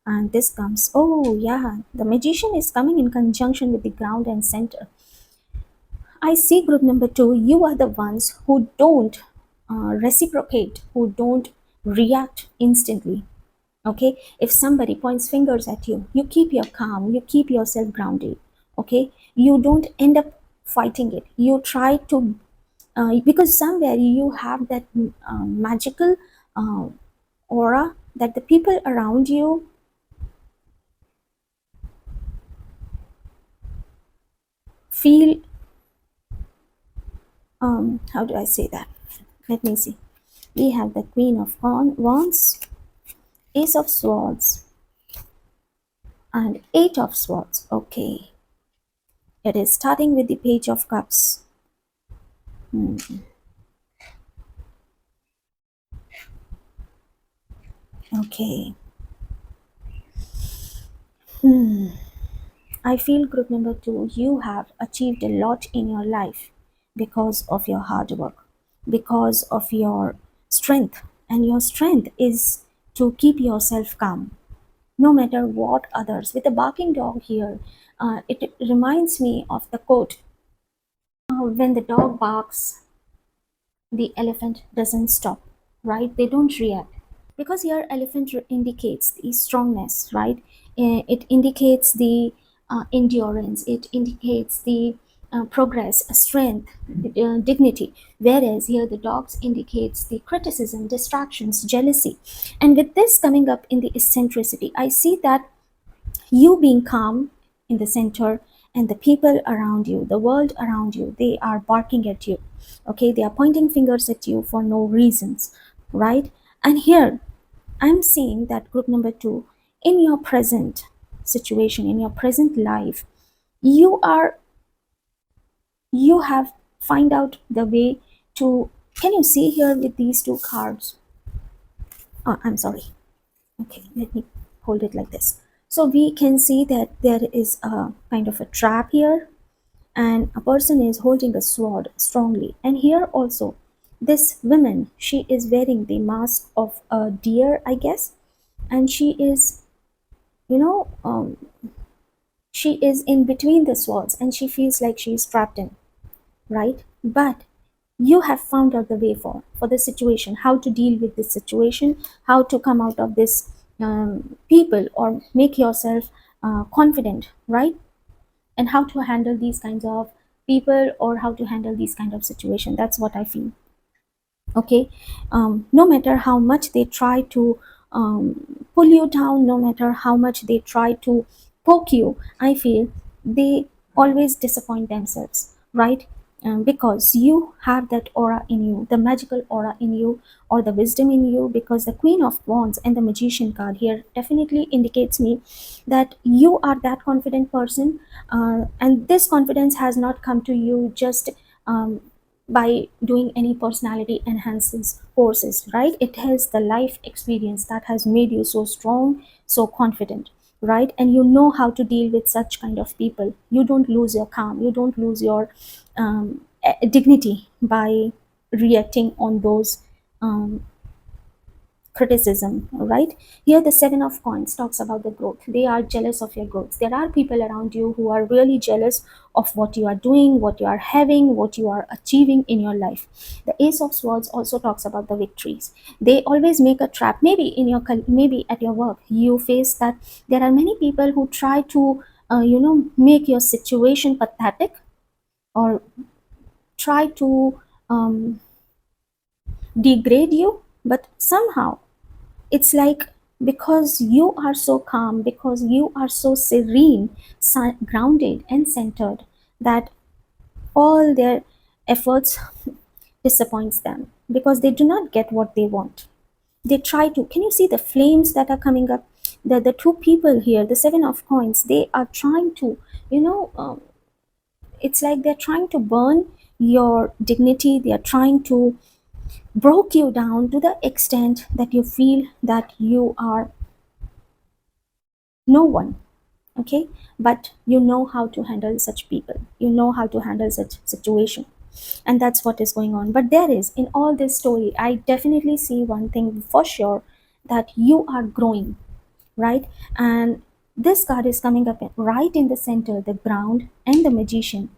And this comes, oh yeah, the magician is coming in conjunction with the ground and center. I see group number two, you are the ones who don't reciprocate, who don't react instantly. Okay, if somebody points fingers at you, you keep your calm, you keep yourself grounded. Okay, you don't end up fighting it. You try to, because somewhere you have that magical uh, aura that the people around you feel. How do I say that? Let me see. We have the Queen of Wands, Ace of Swords, and Eight of Swords. Okay, it is starting with the Page of Cups. Okay, I feel group number two, you have achieved a lot in your life because of your hard work, because of your strength. And your strength is to keep yourself calm, no matter what others. With the barking dog here, it reminds me of the quote, when the dog barks, the elephant doesn't stop, right? They don't react. Because here elephant indicates the strongness, right? It indicates the endurance, it indicates the progress, strength, dignity, whereas here the dogs indicates the criticism, distractions, jealousy. And with this coming up in the eccentricity, I see that you being calm in the center, and the people around you, the world around you, they are barking at you. Okay, they are pointing fingers at you for no reasons, right? And here I'm seeing that group number two, in your present situation, in your present life, you are, you have find out the way to, can you see here with these two cards? Oh, I'm sorry. Okay, let me hold it like this. So we can see that there is a kind of a trap here, and a person is holding a sword strongly. And here also, this woman, she is wearing the mask of a deer, I guess, and she is, you know, she is in between the swords and she feels like she is trapped in, right? But you have found out the way for the situation, how to deal with this situation, how to come out of this people, or make yourself confident, right? And how to handle these kinds of people, or how to handle these kind of situation. That's what I feel. Okay, no matter how much they try to pull you down, no matter how much they try to poke you, I feel they always disappoint themselves, right? Because you have that aura in you, the magical aura in you, or the wisdom in you. Because the Queen of Wands and the Magician card here definitely indicates me that you are that confident person, and this confidence has not come to you just um, by doing any personality enhances courses, right? It has the life experience that has made you so strong, so confident, right? And you know how to deal with such kind of people. You don't lose your calm, you don't lose your dignity by reacting on those criticism, right? Here the Seven of Coins talks about the growth. They are jealous of your growth. There are people around you who are really jealous of what you are doing, what you are having, what you are achieving in your life. The Ace of Swords also talks about the victories. They always make a trap. Maybe in your maybe at your work you face that there are many people who try to make your situation pathetic, or try to um, degrade you. But somehow it's like, because you are so calm, because you are so serene, grounded and centered, that all their efforts disappoints them, because they do not get what they want. They try to, can you see the flames that are coming up? The two people here, the Seven of Coins, they are trying to, it's like they're trying to burn your dignity. They are trying to broke you down to the extent that you feel that you are no one. Okay, but you know how to handle such people, you know how to handle such situation. And that's what is going on. But there is, in all this story, I definitely see one thing for sure, that you are growing. right? And this card is coming up right in the center, the ground and the magician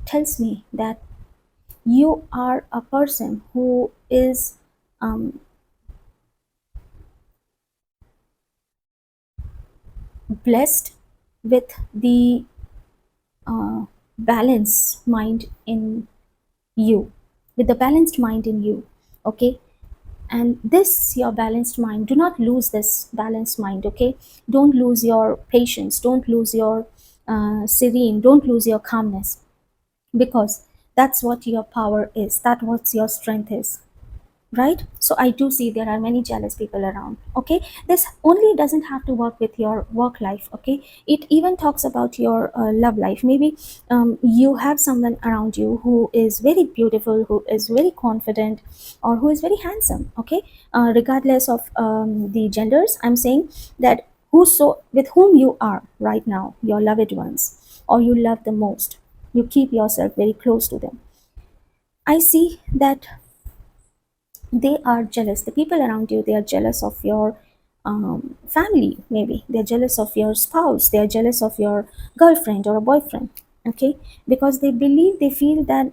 tells me that you are a person who is um, blessed with the balanced mind in you, with the balanced mind in you, okay? And this your balanced mind, do not lose this balanced mind, okay? Don't lose your patience, don't lose your serene, don't lose your calmness, because that's what your power is, that what your strength is, right? So I do see there are many jealous people around, okay? This only doesn't have to work with your work life, okay? It even talks about your love life. Maybe you have someone around you who is very beautiful, who is very confident, or who is very handsome, okay? Regardless of the genders, I'm saying that whoso with whom you are right now, your loved ones, or you love the most, you keep yourself very close to them. I see that they are jealous, the people around you, they are jealous of your family, maybe they're jealous of your spouse, they are jealous of your girlfriend or a boyfriend, okay? Because they believe, they feel that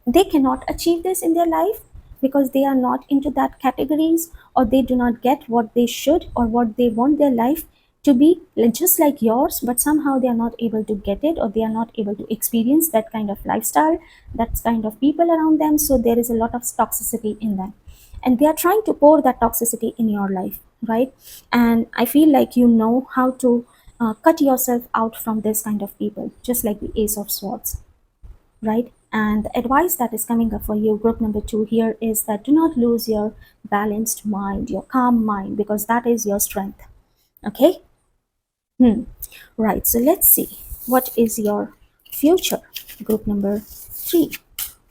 they cannot achieve this in their life because they are not into that categories, or they do not get what they should or what they want their life to be, just like yours, but somehow they are not able to get it, or they are not able to experience that kind of lifestyle, that kind of people around them. So there is a lot of toxicity in them, and they are trying to pour that toxicity in your life, right? And I feel like you know how to cut yourself out from this kind of people, just like the Ace of Swords, right? And the advice that is coming up for you, group number two, here is that do not lose your balanced mind, your calm mind, because that is your strength. Okay? Right. So let's see what is your future, group number three.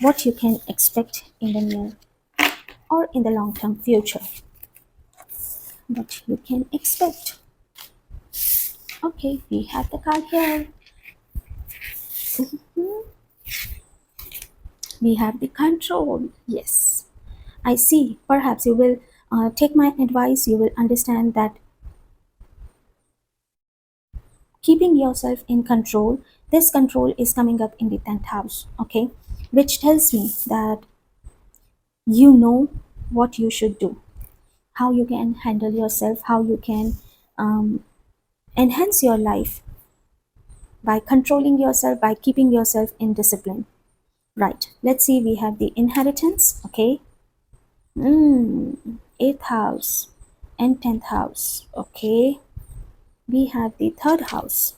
What you can expect in the near or in the long term future. What you can expect. Okay, we have the card here. We have the control. Yes. I see. Perhaps you will take my advice. You will understand that keeping yourself in control, this control is coming up in the 10th house, okay? Which tells me that you know what you should do, how you can handle yourself, how you can um, enhance your life by controlling yourself, by keeping yourself in discipline. Right. Let's see. We have the inheritance, okay? 8th house and 10th house, okay? We have the third house.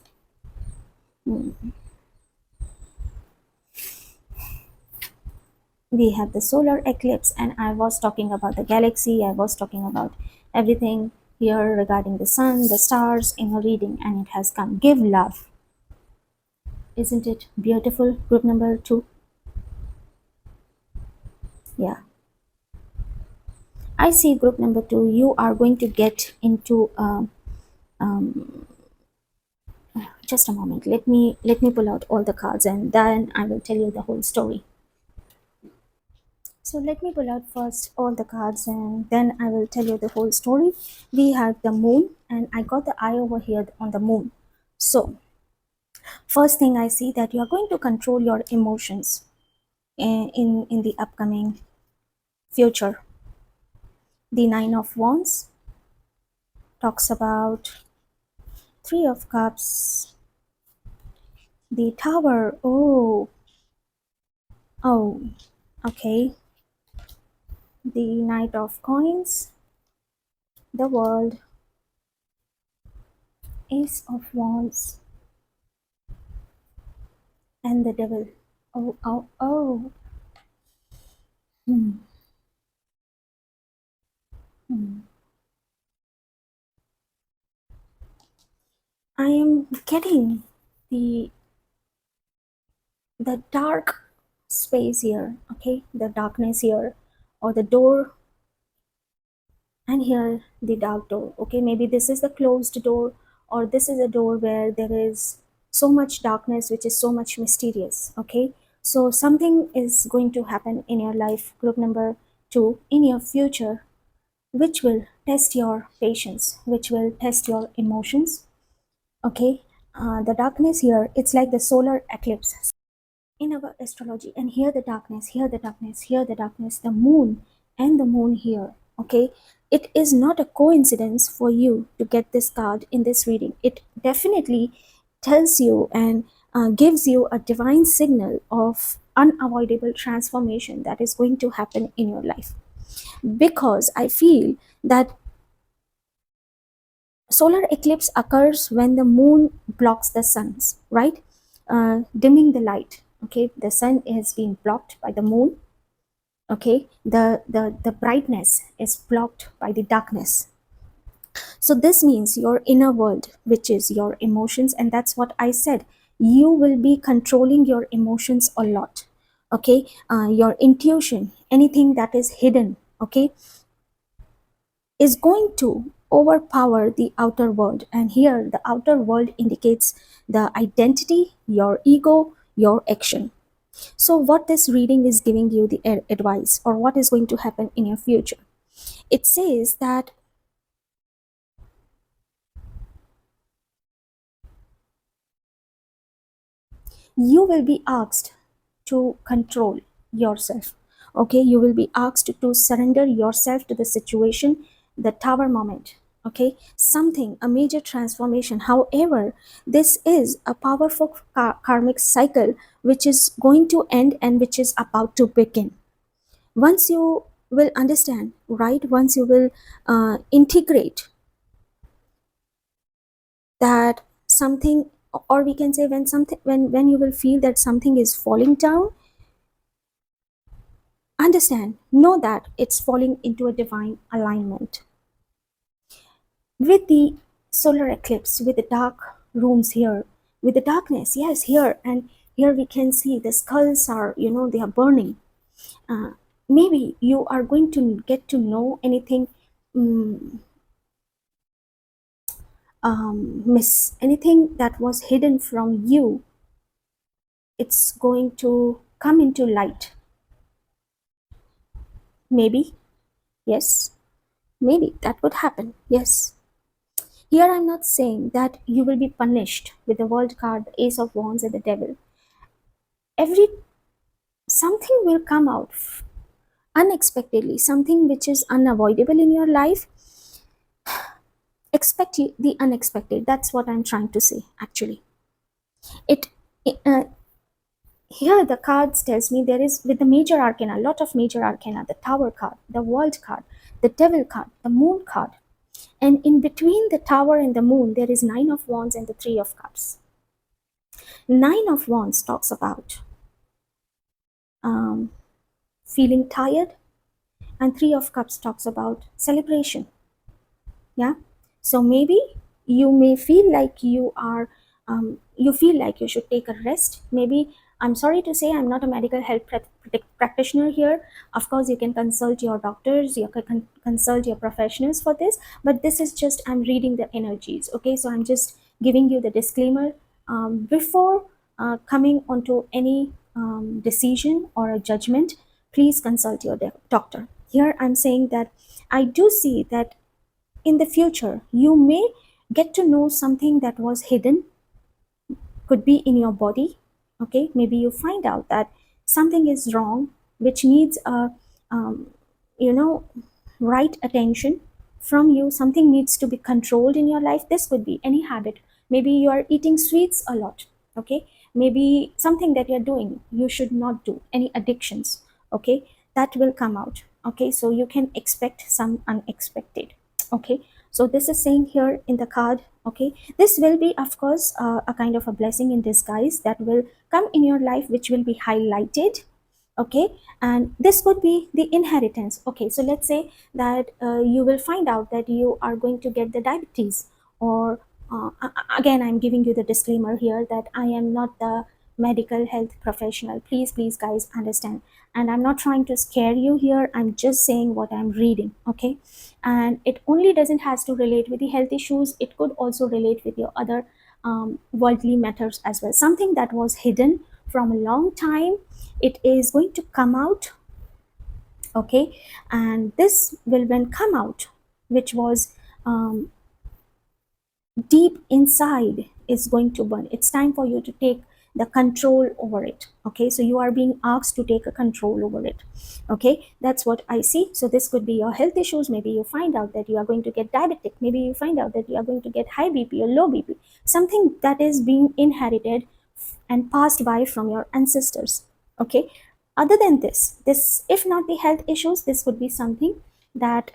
We have the solar eclipse, and I was talking about the galaxy, I was talking about everything here regarding the sun, the stars in a reading, and it has come. Give love. Isn't it beautiful? Group number two. Yeah. I see group number two. You are going to get into just a moment. Let me pull out all the cards, and then I will tell you the whole story. So let me pull out first all the cards, and then I will tell you the whole story. We have the moon, and I got the eye over here on the moon. So first thing I see that you are going to control your emotions in the upcoming future. The Nine of Wands talks about Three of Cups, the Tower. Oh, okay. The Knight of Coins, the World, Ace of Wands, and the Devil. Oh. Hmm. Hmm. I am getting the the dark space here, okay? The darkness here, or the door, and here the dark door, okay? Maybe this is the closed door, or this is a door where there is so much darkness, which is so much mysterious, okay? So something is going to happen in your life, group number two, in your future, which will test your patience, which will test your emotions. Okay, the darkness here, it's like the solar eclipse in our astrology. And here the darkness, here the darkness, here the darkness, the moon and the moon here. Okay, it is not a coincidence for you to get this card in this reading. It definitely tells you and gives you a divine signal of unavoidable transformation that is going to happen in your life, because I feel that solar eclipse occurs when the moon blocks the sun's, right? Dimming the light. Okay, the sun is being blocked by the moon. Okay, the brightness is blocked by the darkness. So this means your inner world, which is your emotions, and that's what I said. You will be controlling your emotions a lot. Okay, your intuition, anything that is hidden. Okay, is going to overpower the outer world. And here, the outer world indicates the identity, your ego, your action. So, what this reading is giving you the advice, or what is going to happen in your future? It says that you will be asked to control yourself. Okay, you will be asked to surrender yourself to the situation, the tower moment. Okay, something, a major transformation. However, this is a powerful karmic cycle which is going to end and which is about to begin. Once you will understand, right, once you will integrate that something, or we can say when something, when you will feel that something is falling down, understand, know that it's falling into a divine alignment. With the solar eclipse, with the dark rooms here, with the darkness, yes, here, and here we can see the skulls are, they are burning. uh, Maybe you are going to get to know anything, um, miss anything that was hidden from you. It's going to come into light. Maybe, yes, maybe that would happen, yes. Here I'm not saying that you will be punished with the world card, the ace of wands and the devil. Every something will come out unexpectedly, something which is unavoidable in your life. Expect the unexpected. That's what I'm trying to say actually. It uh, Here the cards tells me there is, with the major arcana, a lot of major arcana, the tower card, the world card, the devil card, the moon card. And in between the tower and the moon, there is nine of wands and the three of cups. Nine of wands talks about um, feeling tired, and three of cups talks about celebration. Yeah, so maybe you may feel like you feel like you should take a rest. Maybe, I'm sorry to say, I'm not a medical health practitioner here. Of course you can consult your doctors, you can consult your professionals for this, but this is just, I'm reading the energies. Okay, so I'm just giving you the disclaimer before coming onto any decision or a judgment. Please consult your doctor. Here I'm saying that I do see that in the future you may get to know something that was hidden, could be in your body. Okay, maybe you find out that something is wrong which needs a um, you know right attention from you. Something needs to be controlled in your life. This could be any habit. Maybe you are eating sweets a lot. Okay, maybe something that you're doing you should not do, any addictions. Okay, that will come out. Okay, so you can expect some unexpected. Okay, so this is saying here in the card. Okay, this will be, of course, a kind of a blessing in disguise that will come in your life, which will be highlighted. Okay, and this would be the inheritance. Okay, so let's say that you will find out that you are going to get the diabetes, or again, I'm giving you the disclaimer here that I am not the medical health professional. Please guys, understand. And I'm not trying to scare you here, I'm just saying what I'm reading. Okay, and it only doesn't has to relate with the health issues, it could also relate with your other worldly matters as well. Something that was hidden from a long time, it is going to come out Okay, and this will when come out, which was um, deep inside, is going to burn. It's time for you to take the control over it. Okay, so you are being asked to take a control over it. Okay, that's what I see. So this could be your health issues. Maybe you find out that you are going to get diabetic. Maybe you find out that you are going to get high BP or low BP, something that is being inherited and passed by from your ancestors. Okay, other than this, if not the health issues, this would be something that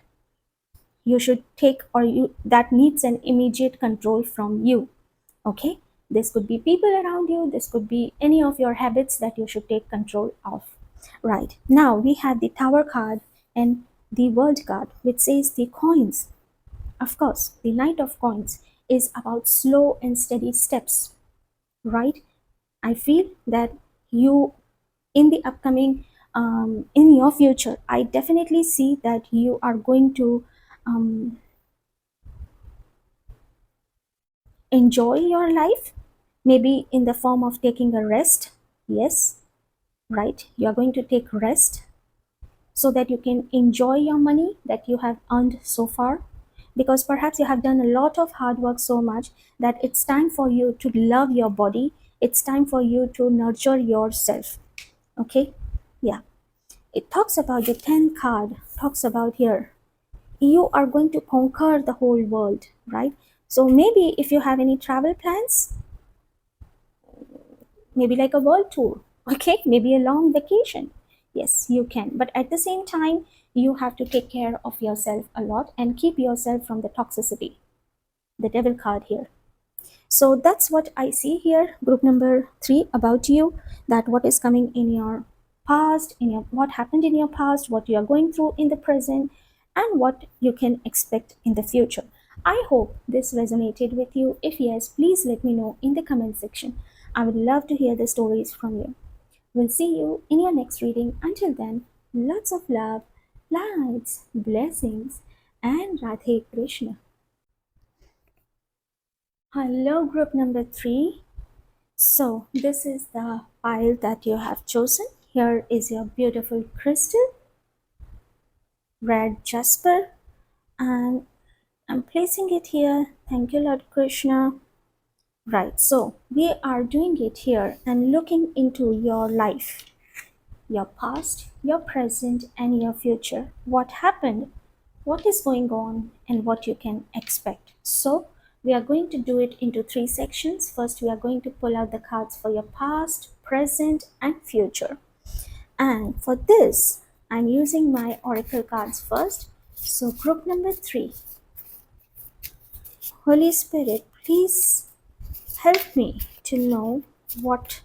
you should take, or you that needs an immediate control from you. Okay, this could be people around you, this could be any of your habits that you should take control of. Right, now we have the Tower card and the World card, which says the coins. Of course, the Knight of Coins is about slow and steady steps. Right, I feel that you, in the upcoming, in your future, I definitely see that you are going to um, enjoy your life, maybe in the form of taking a rest. Yes, right, you are going to take rest so that you can enjoy your money that you have earned so far, because perhaps you have done a lot of hard work so much that it's time for you to love your body, it's time for you to nurture yourself. Okay, yeah, it talks about the 10 card, talks about here you are going to conquer the whole world, right? So maybe if you have any travel plans, maybe like a world tour, okay, maybe a long vacation, yes you can, but at the same time you have to take care of yourself a lot and keep yourself from the toxicity, the devil card here. So that's what I see here, group number 3, about you, that what is coming in your past, in your what happened in your past, what you are going through in the present, and what you can expect in the future. I hope this resonated with you. If yes, please let me know in the comment section. I would love to hear the stories from you. We'll see you in your next reading. Until then, lots of love, lights, blessings, and Radhe Krishna. Hello, group number 3. So, this is the pile that you have chosen. Here is your beautiful crystal, red jasper, and I'm placing it here. Thank you, Lord Krishna. Right, so we are doing it here and looking into your life, your past, your present, and your future. What happened, what is going on, and what you can expect. So, we are going to do it into 3 sections. First, we are going to pull out the cards for your past, present, and future. And for this, I'm using my oracle cards first. So, group number 3, Holy Spirit, please help me to know what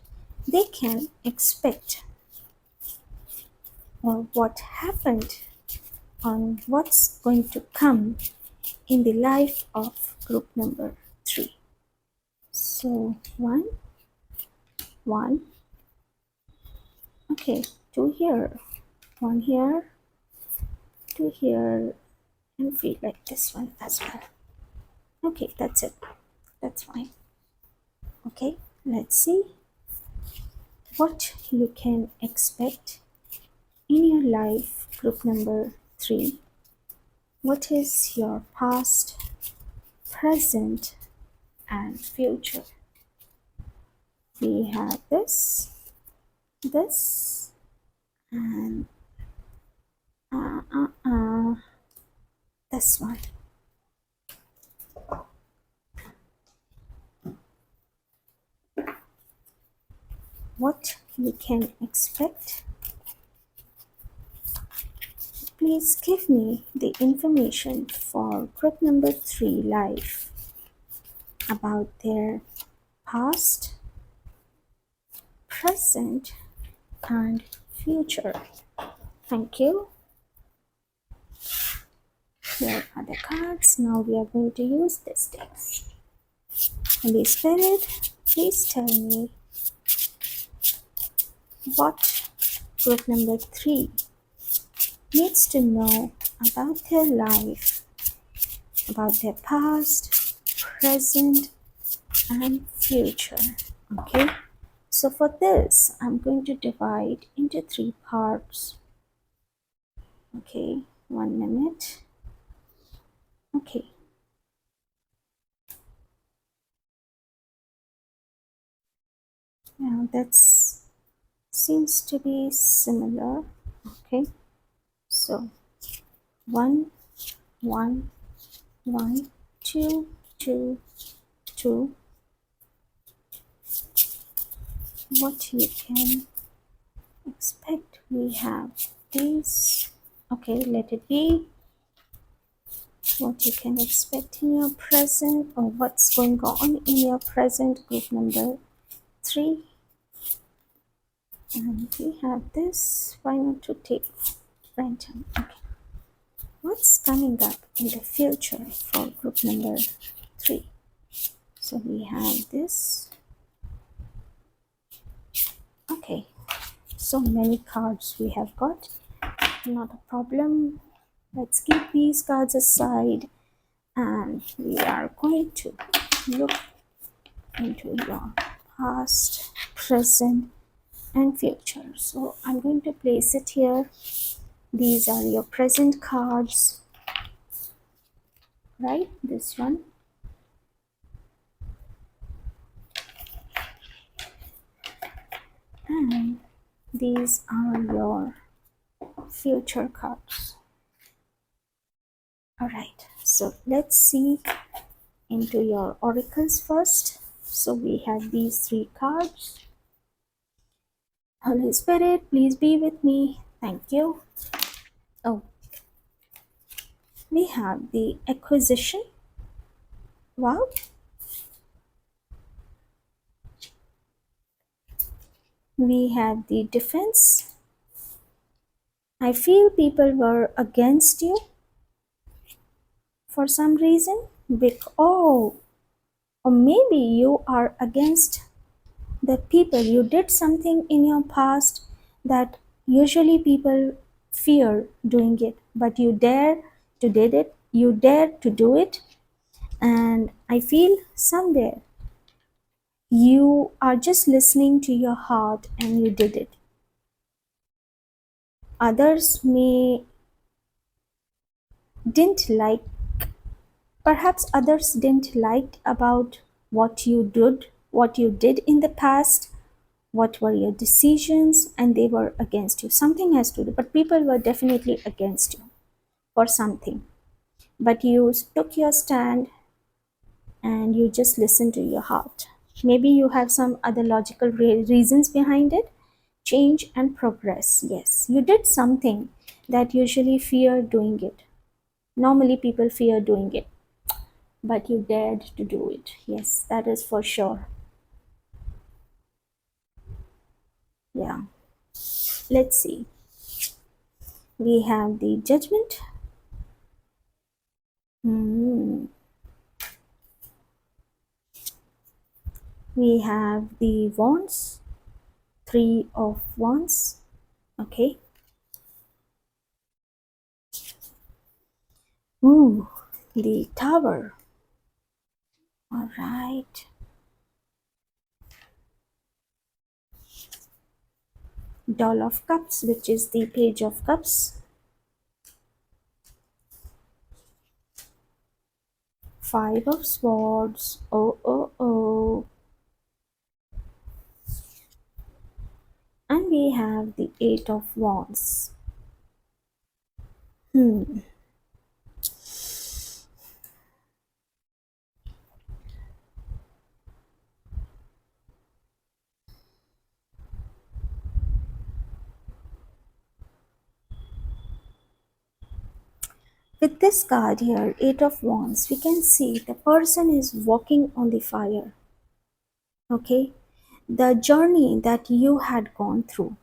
they can expect, or what happened, on what's going to come in the life of group number 3. So, one, okay, 2 here, 1 here, 2 here, and feel like this one as well. Okay, that's it. That's fine. Okay, let's see what you can expect in your life, group number 3. What is your past, present, and future? We have this, and uh, uh, uh, this one. What you can expect. Please give me the information for group number 3 life about their past, present, and future. Thank you. Here are the cards. Now we are going to use this deck. Holy Spirit, please tell me what group number 3 needs to know about their life, about their past, present, and future. Okay, so for this, I'm going to divide into 3 parts. Okay, 1 minute. Okay, now that's seems to be similar. Okay, so 1 1 1 2 2 2. What you can expect, we have these. Okay, let it be. What you can expect in your present, or what's going on in your present, group number 3. And we have this. Why not to take random? Okay. What's coming up in the future for group number 3? So we have this. Okay, so many cards we have got. Not a problem. Let's keep these cards aside, and we are going to look into your past, present, and future. So I'm going to place it here. These are your present cards, right? This one. And these are your future cards. All right, so let's see into your oracles first. So we have these 3 cards. Holy Spirit, please be with me. Thank you. Oh, we have the acquisition. Wow. We have the defense. I feel people were against you for some reason. Oh, or maybe you are against the people. You did something in your past that usually people fear doing it, but you dare to did it. You dare to do it, and I feel somewhere you are just listening to your heart and you did it. Others may didn't like, perhaps others didn't like about what you did in the past, what were your decisions, and they were against you. Something has to do, but people were definitely against you for something. But you took your stand and you just listened to your heart. Maybe you have some other logical reasons behind it. Change and progress. Yes, you did something that usually fear doing it. Normally, people fear doing it, but you dared to do it. Yes, that is for sure. Yeah. Let's see. We have the judgment. Hmm. We have the wands, 3 of wands. Okay. Ooh, the tower. All right. Doll of cups, which is the page of cups. 5 of swords. Oh, oh, oh. And we have the 8 of wands. Hmm. With this card here, 8 of wands, we can see the person is walking on the fire. Okay, the journey that you had gone through.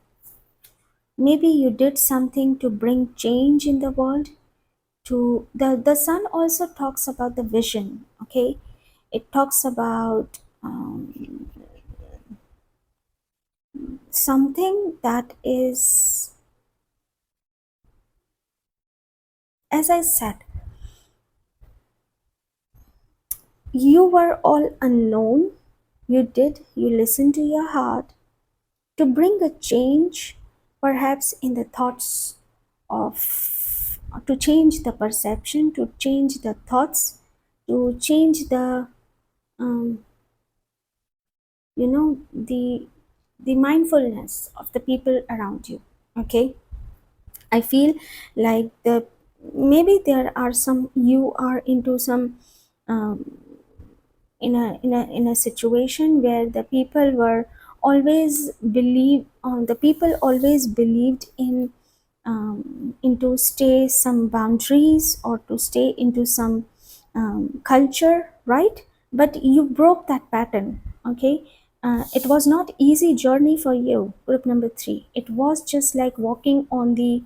Maybe you did something to bring change in the world. To the sun also talks about the vision. Okay, it talks about something that is, as I said, you were all unknown. You listened to your heart to bring a change, perhaps in the thoughts of to change the perception, to change the thoughts, to change the um, the mindfulness of the people around you. Okay, I feel like the maybe there are some, you are into some um, in a situation where the people were always believe the people always believed into stay some boundaries or to stay into some culture, right? But you broke that pattern. Okay, it was not easy journey for you, group number 3. It was just like walking on the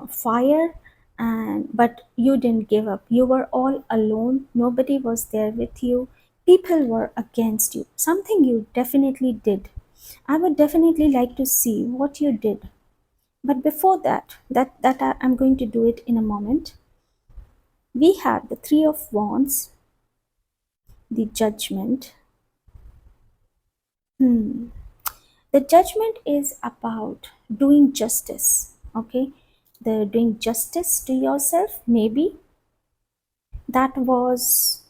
fire, and but you didn't give up. You were all alone, nobody was there with you, people were against you. Something you definitely did, I would definitely like to see what you did. But before I'm going to do it in a moment. We have the 3 of Wands, the Judgment. Hmm. The Judgment is about doing justice. Okay, the doing justice to yourself. Maybe that was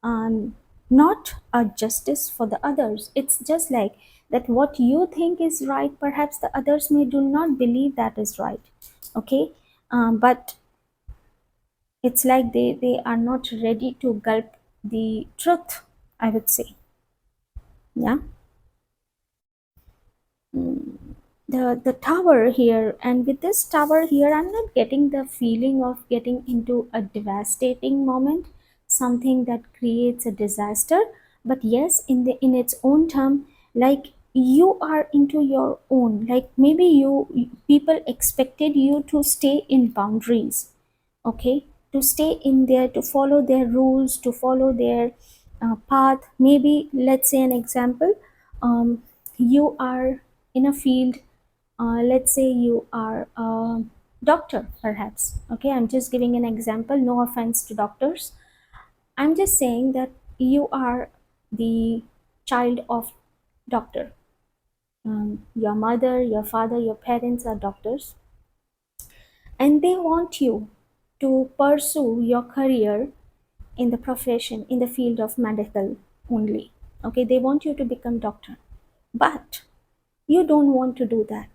not a justice for the others. It's just like that what you think is right, perhaps the others may do not believe that is right. Okay, but it's like they are not ready to gulp the truth, I would say. Yeah. The tower here, and with this tower here, I'm not getting the feeling of getting into a devastating moment, something that creates a disaster. But yes, in its own term, like you are into your own, like maybe people expected you to stay in boundaries. Okay, to stay in there, to follow their rules, to follow their path. Maybe let's say an example, you are in a field, let's say you are a doctor perhaps. Okay, I'm just giving an example, no offense to doctors. I'm just saying that you are the child of doctor. Your mother, your father, your parents are doctors, and they want you to pursue your career in the profession, in the field of medical only. Okay, they want you to become doctor, but you don't want to do that.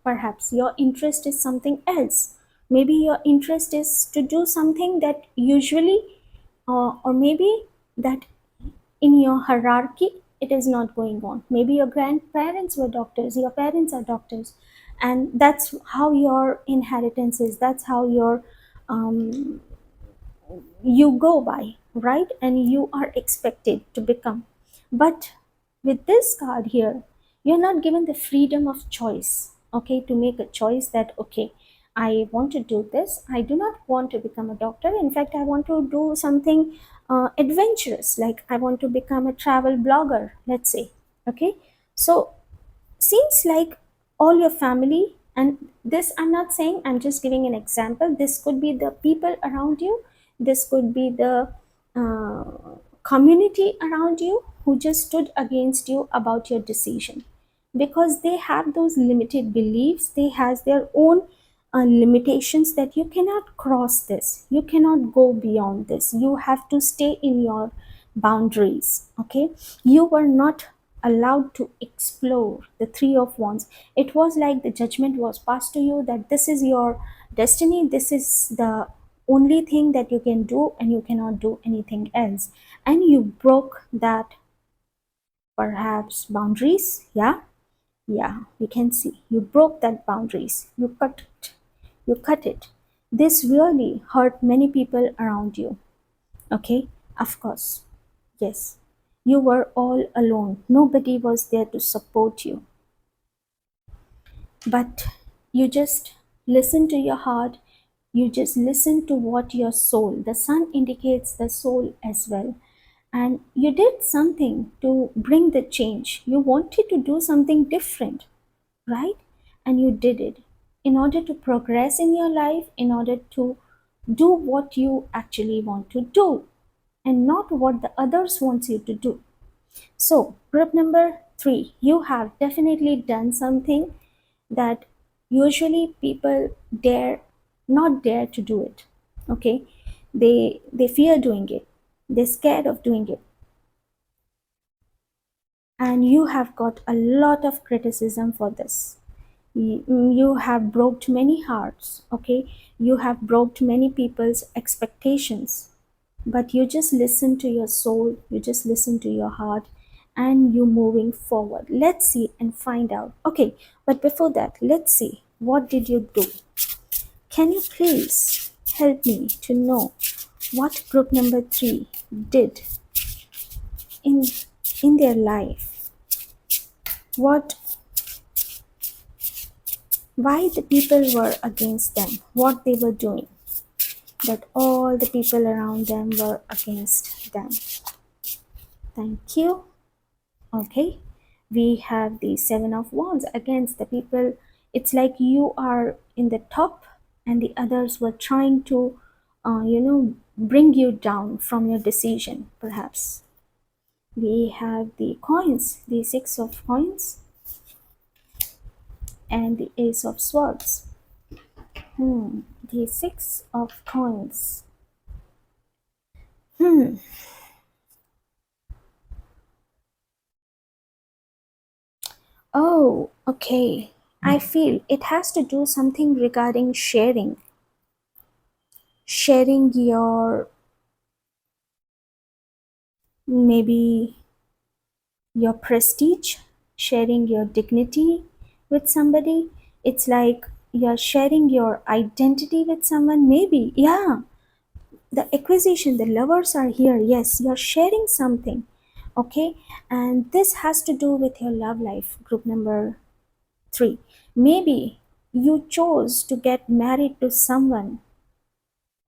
Perhaps your interest is something else. Maybe your interest is to do something that usually, or maybe that in your hierarchy it is not going on. Maybe your grandparents were doctors, your parents are doctors, and that's how your inheritance is, that's how your um, you go by, right? And you are expected to become. But with this card here, you're not given the freedom of choice. Okay, to make a choice that, okay, I want to do this, I do not want to become a doctor, in fact I want to do something adventurous, like I want to become a travel blogger, let's say. Okay, so seems like all your family, and this I'm not saying, I'm just giving an example, this could be the people around you, this could be the uh, community around you who just stood against you about your decision, because they have those limited beliefs, they has their own limitations, that you cannot cross this, you cannot go beyond this, you have to stay in your boundaries. Okay, you were not allowed to explore the 3 of Wands. It was like the judgment was passed to you that this is your destiny, this is the only thing that you can do, and you cannot do anything else. And you broke that perhaps boundaries. Yeah, yeah, we can see you broke that boundaries, you cut it, you cut it. This really hurt many people around you. Okay, of course, yes, you were all alone, nobody was there to support you, but you just listen to your heart, you just listen to what your soul, the sun indicates the soul as well, and you did something to bring the change, you wanted to do something different, right? And you did it in order to progress in your life, in order to do what you actually want to do, and not what the others wants you to do. So group number 3, you have definitely done something that Usually people dare not dare to do it. Okay, they fear doing it, they're scared of doing it, and you have got a lot of criticism for this. You have broke many hearts. Okay, you have broke many people's expectations, but you just listen to your soul, you just listen to your heart, and you moving forward. Let's see and find out. Okay, but before that, let's see, what did you do? Can you please help me to know what group number 3 did in their life? What, why the people were against them? What they were doing that all the people around them were against them? Thank you. Okay, we have the 7 of wands against the people. It's like you are in the top and the others were trying to bring you down from your decision, perhaps. We have the coins, the 6 of coins and the ace of swords. The 6 of coins. hmm oh, okay. I feel it has to do something regarding sharing your, maybe your prestige, sharing your dignity with somebody. It's like you're sharing your identity with someone, maybe. Yeah, the acquisition, the lovers are here. Yes, you're sharing something. Okay, and this has to do with your love life, group number 3. Maybe you chose to get married to someone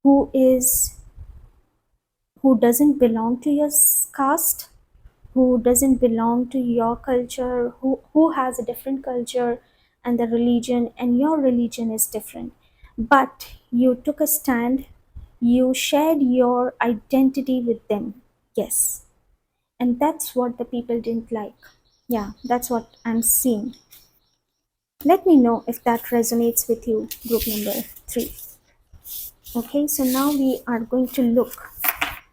who is, who doesn't belong to your caste, who doesn't belong to your culture, who has a different culture and the religion, and your religion is different. But you took a stand, you shared your identity with them. Yes. And that's what the people didn't like. Yeah, that's what I'm seeing. Let me know if that resonates with you, group number 3. Okay, so now we are going to look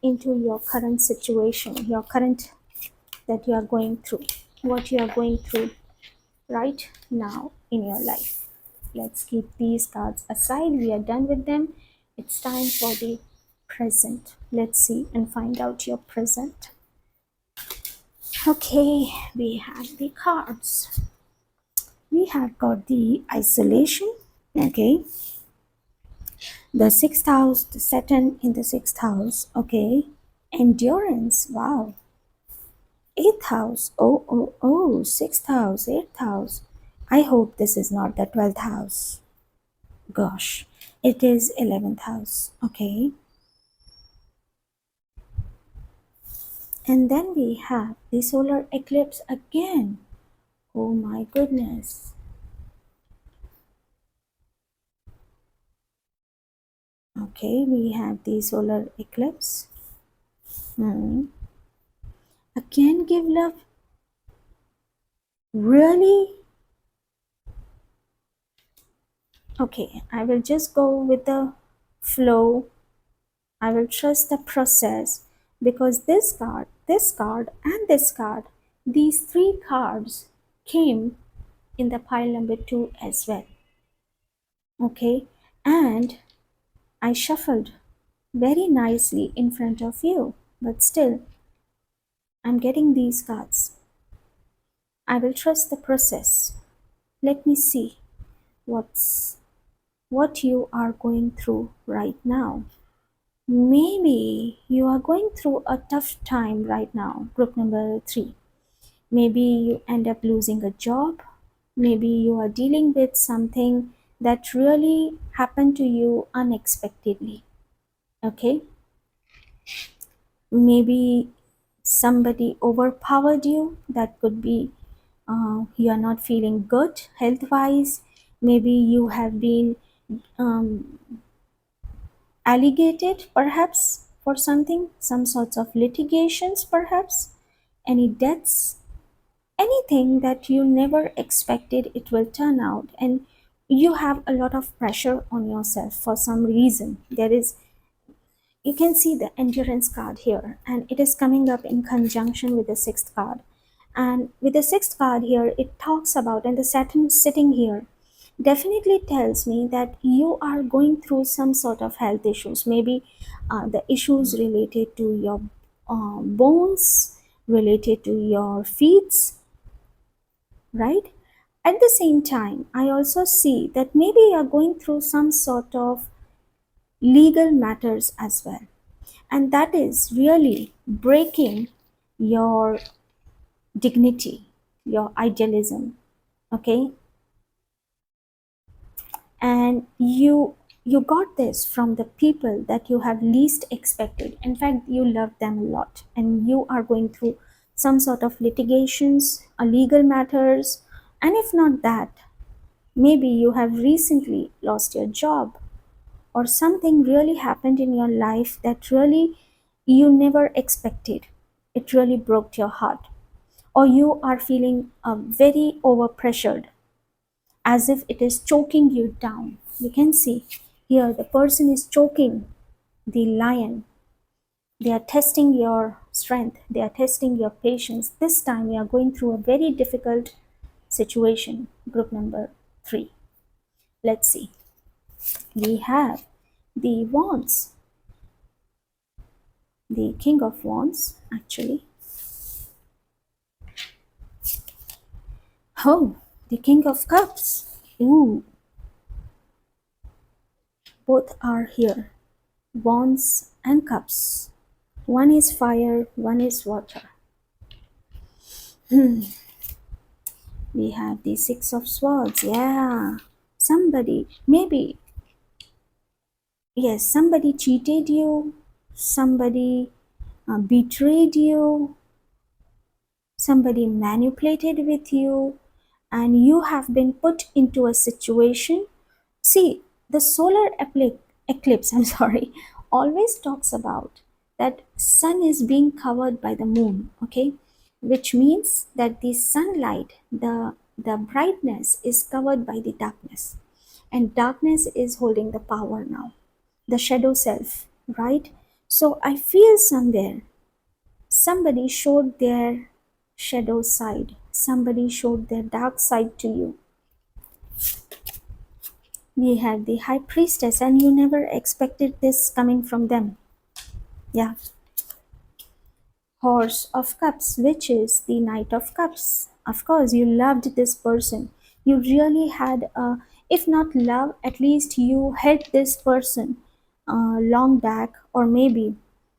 into your current situation, your current, that you are going through, what you are going through right now in your life. Let's keep these cards aside. We are done with them. It's time for the present. Let's see and find out your present. Okay, we have the cards. We have got the isolation. Okay, the 6th house, the Saturn in the 6th house. Okay, endurance. Wow. 8th house. Oh, 6th house, 8th house. I hope this is not the 12th house. Gosh, it is 11th house. Okay. And then we have the solar eclipse again. Oh my goodness. Okay, we have the solar eclipse. Again, give love. Really? Okay, I will just go with the flow. I will trust the process, because this card, and this card, these 3 cards came in the pile number 2 as well. Okay, and I shuffled very nicely in front of you, but still, I'm getting these cards. I will trust the process. Let me see what you are going through right now. Maybe you are going through a tough time right now, group number 3. Maybe you end up losing a job. Maybe you are dealing with something that really happened to you unexpectedly. Okay? Maybe somebody overpowered you. That could be you are not feeling good health wise. Maybe you have been um, alligated, perhaps, for something, some sorts of litigations, perhaps, any debts, anything that you never expected it will turn out, and you have a lot of pressure on yourself for some reason. There is, you can see the endurance card here, and it is coming up in conjunction with the sixth card. And with the sixth card here, it talks about, and the Saturn sitting here definitely tells me that you are going through some sort of health issues. Maybe the issues related to your bones, related to your feet, right? At the same time, I also see that maybe you're going through some sort of legal matters as well. And that is really breaking your dignity, your idealism, okay? And you got this from the people that you have least expected. In fact, you love them a lot, and you are going through some sort of litigations, legal matters, and if not that, maybe you have recently lost your job, or something really happened in your life that really you never expected. It really broke your heart, or you are feeling very overpressured, as if it is choking you down. You can see here the person is choking the lion. They are testing your strength, they are testing your patience. This time we are going through a very difficult situation. Group number 3. Let's see. We have the wands, the king of wands actually. Oh, the king of cups. Ooh, both are here. Wands and cups. One is fire, one is water. We have the six of swords. Yeah. Somebody, maybe, yes, somebody cheated you, somebody betrayed you, somebody manipulated with you, and you have been put into a situation. See, the solar eclipse, I'm sorry, always talks about that sun is being covered by the moon, okay? Which means that the sunlight, the brightness is covered by the darkness. And darkness is holding the power now, the shadow self, right? So I feel somewhere somebody showed their shadow side, somebody showed their dark side to you. We have the high priestess, and you never expected this coming from them. Yeah. Horse of cups, which is the knight of cups. Of course, you loved this person. You really had a, if not love, at least you held this person long back, or maybe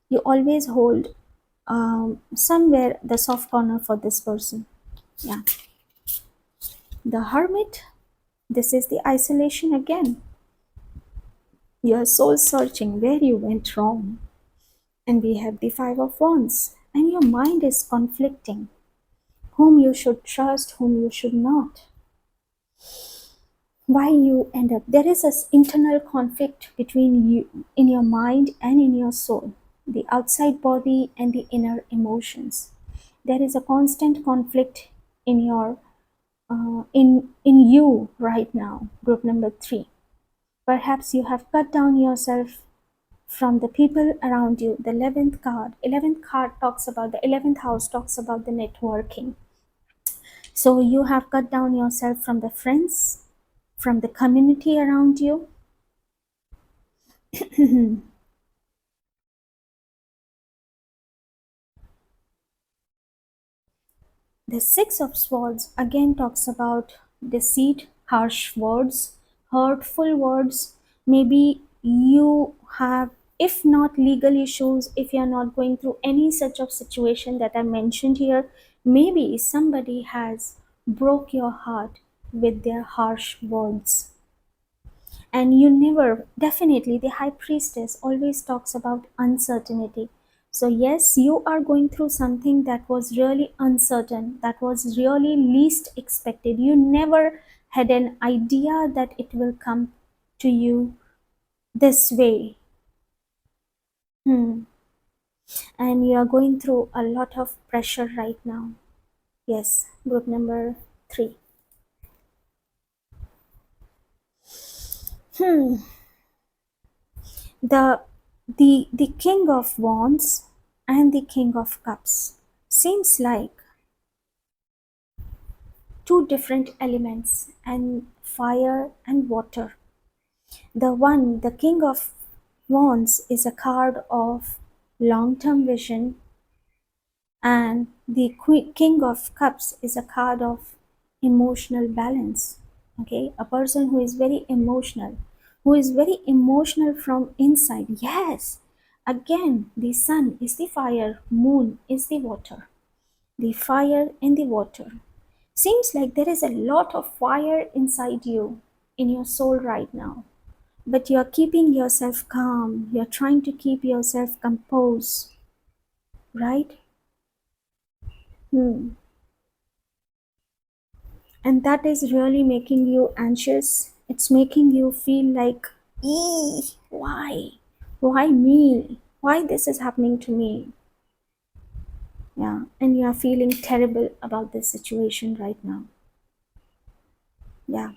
you always hold somewhere the soft corner for this person. Yeah. The hermit, this is the isolation again. You're soul searching where you went wrong. And we have the Five of Wands, and your mind is conflicting. Whom you should trust, whom you should not. Why you end up, there is this internal conflict between you, in your mind and in your soul, the outside body and the inner emotions. There is a constant conflict in your in you right now. Group number 3. Perhaps you have cut down yourself from the people around you. The 11th card. 11th card talks about, the 11th house talks about the networking. So you have cut down yourself from the friends, from the community around you. The Six of Swords again talks about deceit, harsh words, hurtful words. Maybe you have, if not legal issues, if you're not going through any such of situation that I mentioned here, maybe somebody has broke your heart with their harsh words. And you never, definitely, the high priestess always talks about uncertainty. So yes, you are going through something that was really uncertain, that was really least expected. You never had an idea that it will come to you this way. Hmm. And you are going through a lot of pressure right now. Yes, group number 3. Hmm. The King of Wands and the King of Cups seems like two different elements, and fire and water. The King of Wands is a card of long-term vision, and the King of Cups is a card of emotional balance. Okay, a person who is very emotional from inside. Yes, again, the sun is the fire, moon is the water. The fire and the water. Seems like there is a lot of fire inside you, in your soul right now, but you're keeping yourself calm, you're trying to keep yourself composed, right? Hmm. And that is really making you anxious. It's making you feel like, why? Why me? Why this is happening to me? Yeah, and you are feeling terrible about this situation right now. Yeah,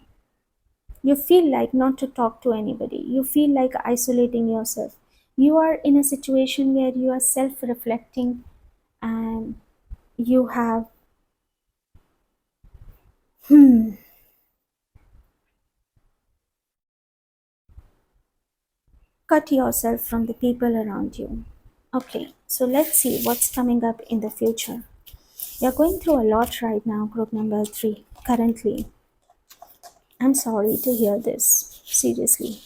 you feel like not to talk to anybody. You feel like isolating yourself. You are in a situation where you are self reflecting, and you have cut yourself from the people around you. Okay, so let's see what's coming up in the future. You're going through a lot right now, group number 3, currently. I'm sorry to hear this. Seriously.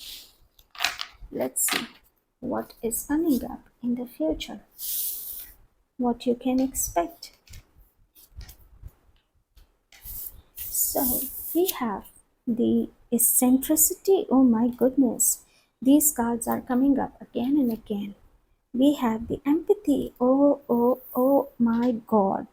Let's see what is coming up in the future, what you can expect. So, we have the eccentricity. Oh my goodness. These cards are coming up again and again. We have the empathy. Oh my god.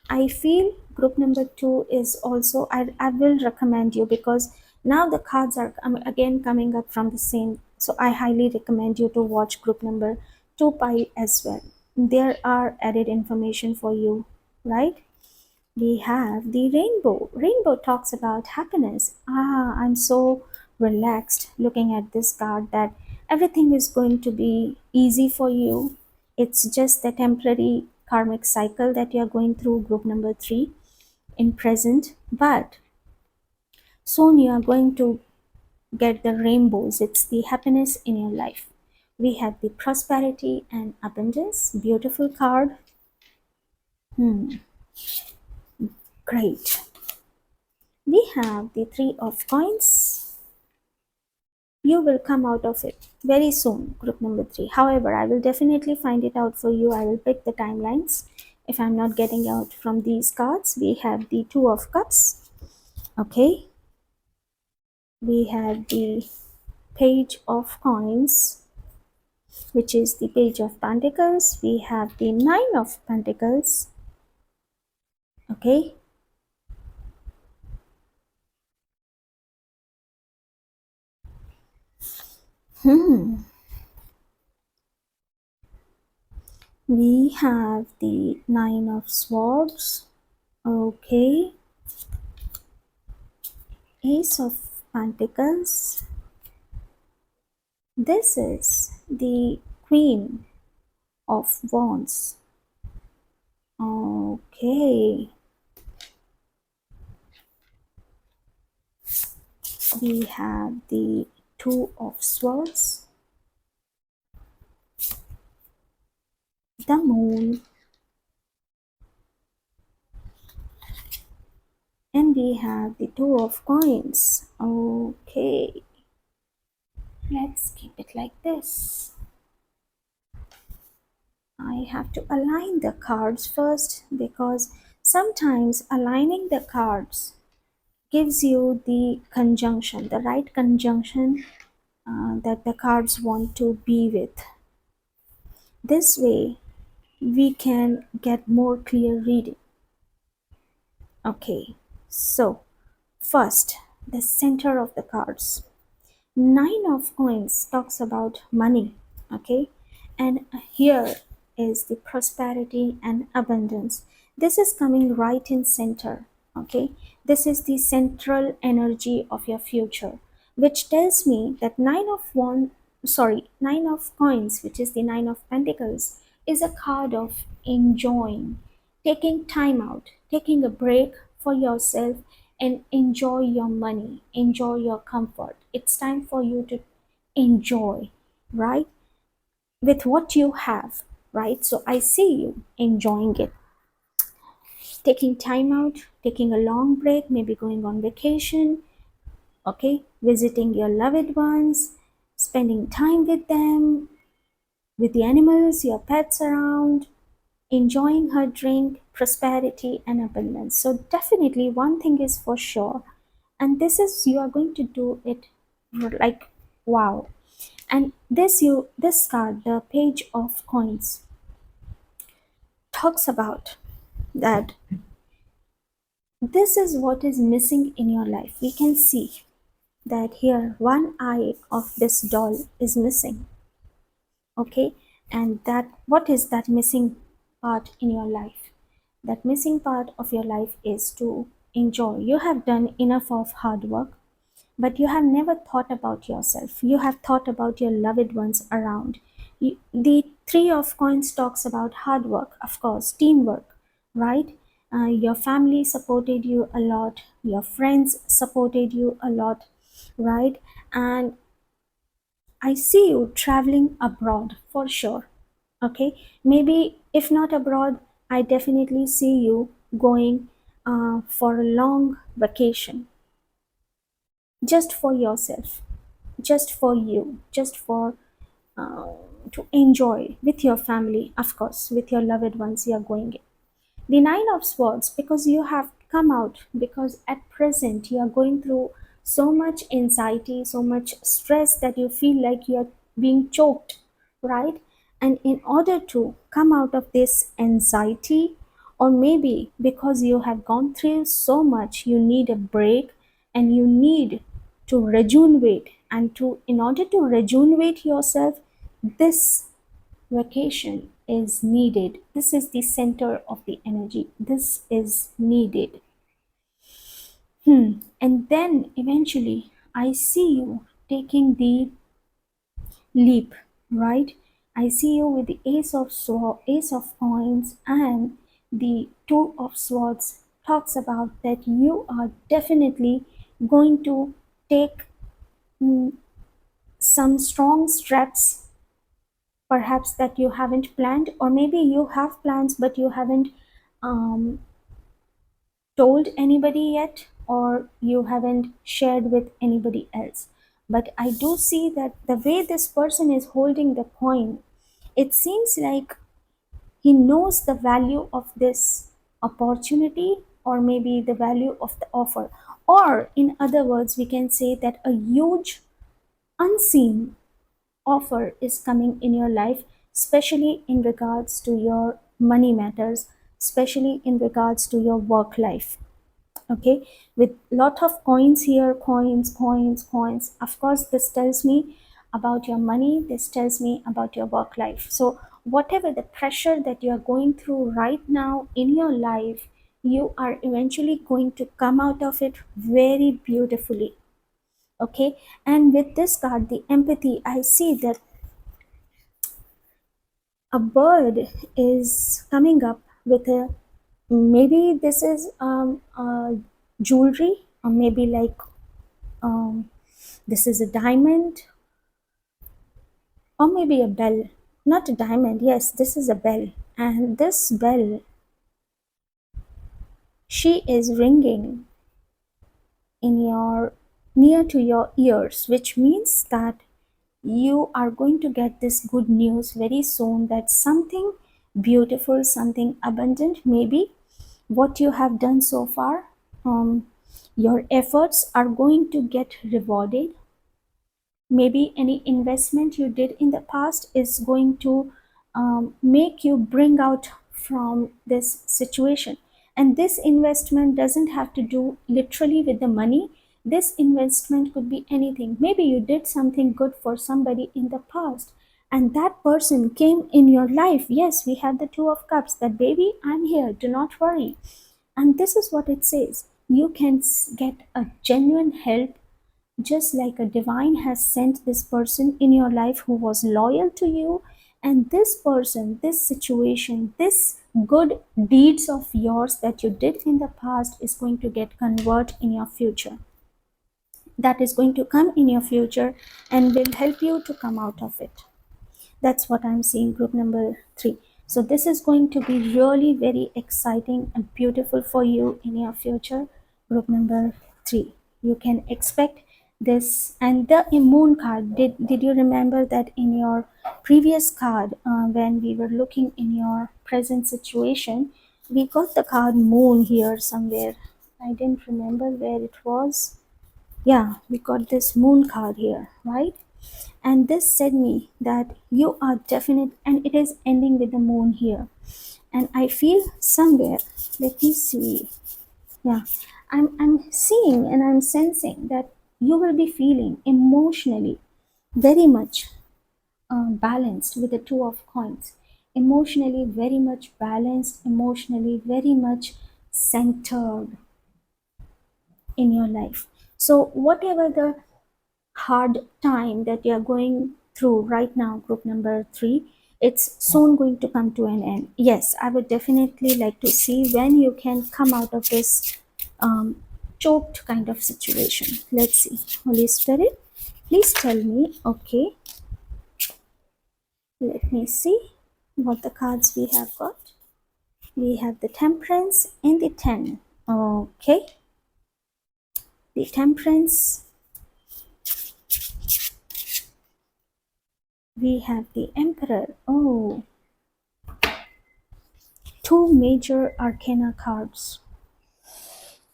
I feel group number 2 is also, I will recommend you, because now the cards are again coming up from the same. So I highly recommend you to watch group number 2 pi as well. There are added information for you, right? We have the rainbow. Rainbow talks about happiness. I'm so relaxed looking at this card that everything is going to be easy for you. It's just the temporary karmic cycle that you're going through, group number 3 in present. But soon you are going to get the rainbows. It's the happiness in your life. We have the prosperity and abundance. Beautiful card. Great. We have the three of coins. You will come out of it very soon, group number 3. However, I will definitely find it out for you. I will pick the timelines. If I'm not getting out from these cards, we have the two of cups. Okay, we have the page of coins, which is the page of pentacles. We have the nine of pentacles. Okay, we have the nine of swords. Okay, ace of pentacles. This is the queen of wands. Okay, we have the two of swords, the moon, and we have the two of coins. Okay, let's keep it like this. I have to align the cards first, because sometimes aligning the cards gives you the conjunction, the right conjunction that the cards want to be with. This way, we can get more clear reading. Okay, so first, the center of the cards. Nine of coins talks about money. Okay, and here is the prosperity and abundance. This is coming right in center. Okay, this is the central energy of your future. which tells me that nine of coins, which is the nine of pentacles, is a card of enjoying, taking time out, taking a break for yourself, and enjoy your money, enjoy your comfort. It's time for you to enjoy, right, with what you have, right? So I see you enjoying it, taking time out, taking a long break, maybe going on vacation, okay, visiting your loved ones, spending time with them, with the animals, your pets around, enjoying her drink, prosperity and abundance. So definitely one thing is for sure, and this is you are going to do it like wow. And this card, the page of coins, talks about that this is what is missing in your life. We can see that here one eye of this doll is missing, okay, and that what is that missing part in your life? That missing part of your life is to enjoy. You have done enough of hard work, but you have never thought about yourself. You have thought about your loved ones around. The three of coins talks about hard work, of course, teamwork, right? Your family supported you a lot, your friends supported you a lot, right? And I see you traveling abroad for sure. Okay, maybe if not abroad, I definitely see you going for a long vacation just for yourself, just for you, just for uh, to enjoy with your family, of course, with your loved ones. You are going the nine of swords because you have come out, because at present you are going through so much anxiety, so much stress that you feel like you are being choked, right? And in order to come out of this anxiety, or maybe because you have gone through so much, you need a break and you need to rejuvenate, and to in order to rejuvenate yourself, this vacation is needed. This is the center of the energy. This is needed. And then eventually, I see you taking the leap, right? I see you with the ace of coins, and the two of swords talks about that you are definitely going to take mm, some strong steps, perhaps that you haven't planned, or maybe you have plans but you haven't um, told anybody yet, or you haven't shared with anybody else. But I do see that the way this person is holding the coin, it seems like he knows the value of this opportunity, or maybe the value of the offer, or in other words we can say that a huge unseen offer is coming in your life, especially in regards to your money matters, especially in regards to your work life. Okay, with lot of coins here, coins, coins, coins. Of course, this tells me about your money, this tells me about your work life. So, whatever the pressure that you are going through right now in your life, you are eventually going to come out of it very beautifully. Okay, and with this card, the empathy, I see that a bird is coming up with a, maybe this is jewelry, or maybe like um, this is a diamond, or maybe a bell. Not a diamond, yes, this is a bell, and this bell, she is ringing in your, near to your ears, which means that you are going to get this good news very soon, that something beautiful, something abundant, maybe what you have done so far, your efforts are going to get rewarded. Maybe any investment you did in the past is going to make you bring out from this situation. And this investment doesn't have to do literally with the money. This investment could be anything. Maybe you did something good for somebody in the past, and that person came in your life. Yes, we have the two of cups, that baby, I'm here, do not worry. And this is what it says: you can get a genuine help, just like a divine has sent this person in your life who was loyal to you, and this person, this situation, this good deeds of yours that you did in the past is going to get convert in your future, that is going to come in your future and will help you to come out of it. That's what I'm seeing, group number 3. So this is going to be really very exciting and beautiful for you in your future, group number 3. You can expect this. And the moon card, did you remember that in your previous card, when we were looking in your present situation, we got the card moon here somewhere. I didn't remember where it was. Yeah, we got this moon card here, right? And this said me that you are definite, and it is ending with the moon here. And I feel somewhere, let me see. Yeah, I'm seeing and I'm sensing that you will be feeling emotionally very much balanced with the two of coins. Emotionally very much balanced, emotionally very much centered in your life. So whatever the hard time that you're going through right now, group number 3, it's soon going to come to an end. Yes, I would definitely like to see when you can come out of this choked kind of situation. Let's see. Holy Spirit, please tell me. Okay, let me see what the cards we have got. We have the Temperance and the 10. Okay, the Temperance. We have the Emperor. Oh, two major arcana cards.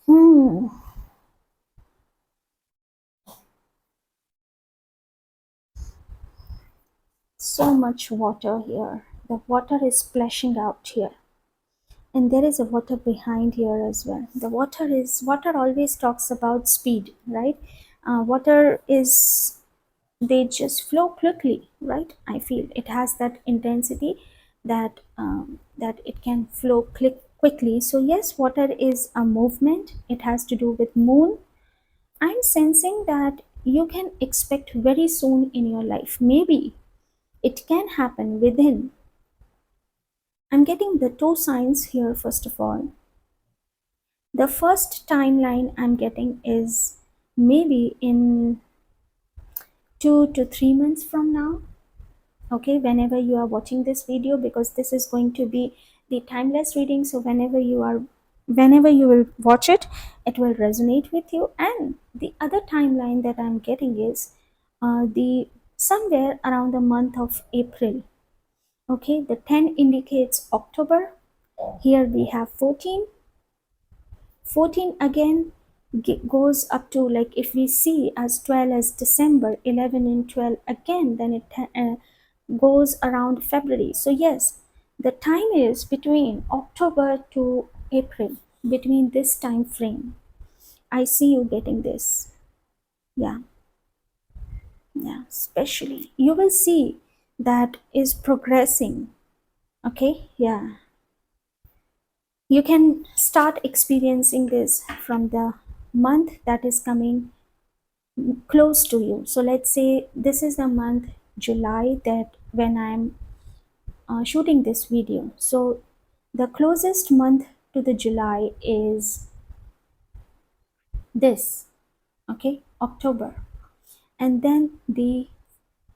Hmm. So much water here. The water is splashing out here. And there is a water behind here as well. The water always talks about speed, right? Water is, they just flow quickly, right? I feel it has that intensity that that it can flow quickly. So yes, water is a movement. It has to do with moon. I'm sensing that you can expect very soon in your life. Maybe it can happen within. I'm getting the two signs here, first of all. The first timeline I'm getting is maybe in 2 to 3 months from now. Okay, whenever you are watching this video, because this is going to be the timeless reading. So whenever you will watch it, it will resonate with you. And the other timeline that I'm getting is the somewhere around the month of April. Okay, the 10 indicates October. Here we have 14. 14 again goes up to, like, if we see as 12 as December, 11 and 12 again, then it goes around February. So yes, the time is between October to April, between this time frame. I see you getting this. Yeah, yeah, especially you will see that is progressing. Okay, yeah, you can start experiencing this from the month that is coming close to you. So let's say this is the month July, that when I'm shooting this video. So the closest month to the July is this, okay, October, and then the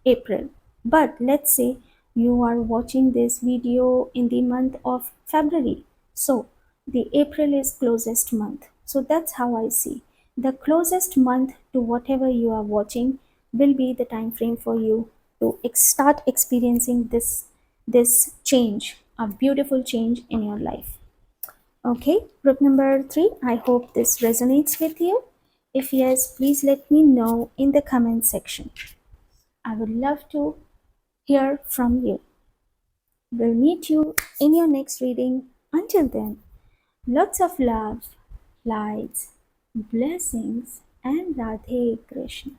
April. But let's say you are watching this video in the month of February. So the April is closest month. So that's how I see. The closest month to whatever you are watching will be the time frame for you to start experiencing this change, a beautiful change in your life. Okay, group number 3, I hope this resonates with you. If yes, please let me know in the comment section. I would love to hear from you. We'll meet you in your next reading. Until then, lots of love, lights, blessings, and Radhe Krishna.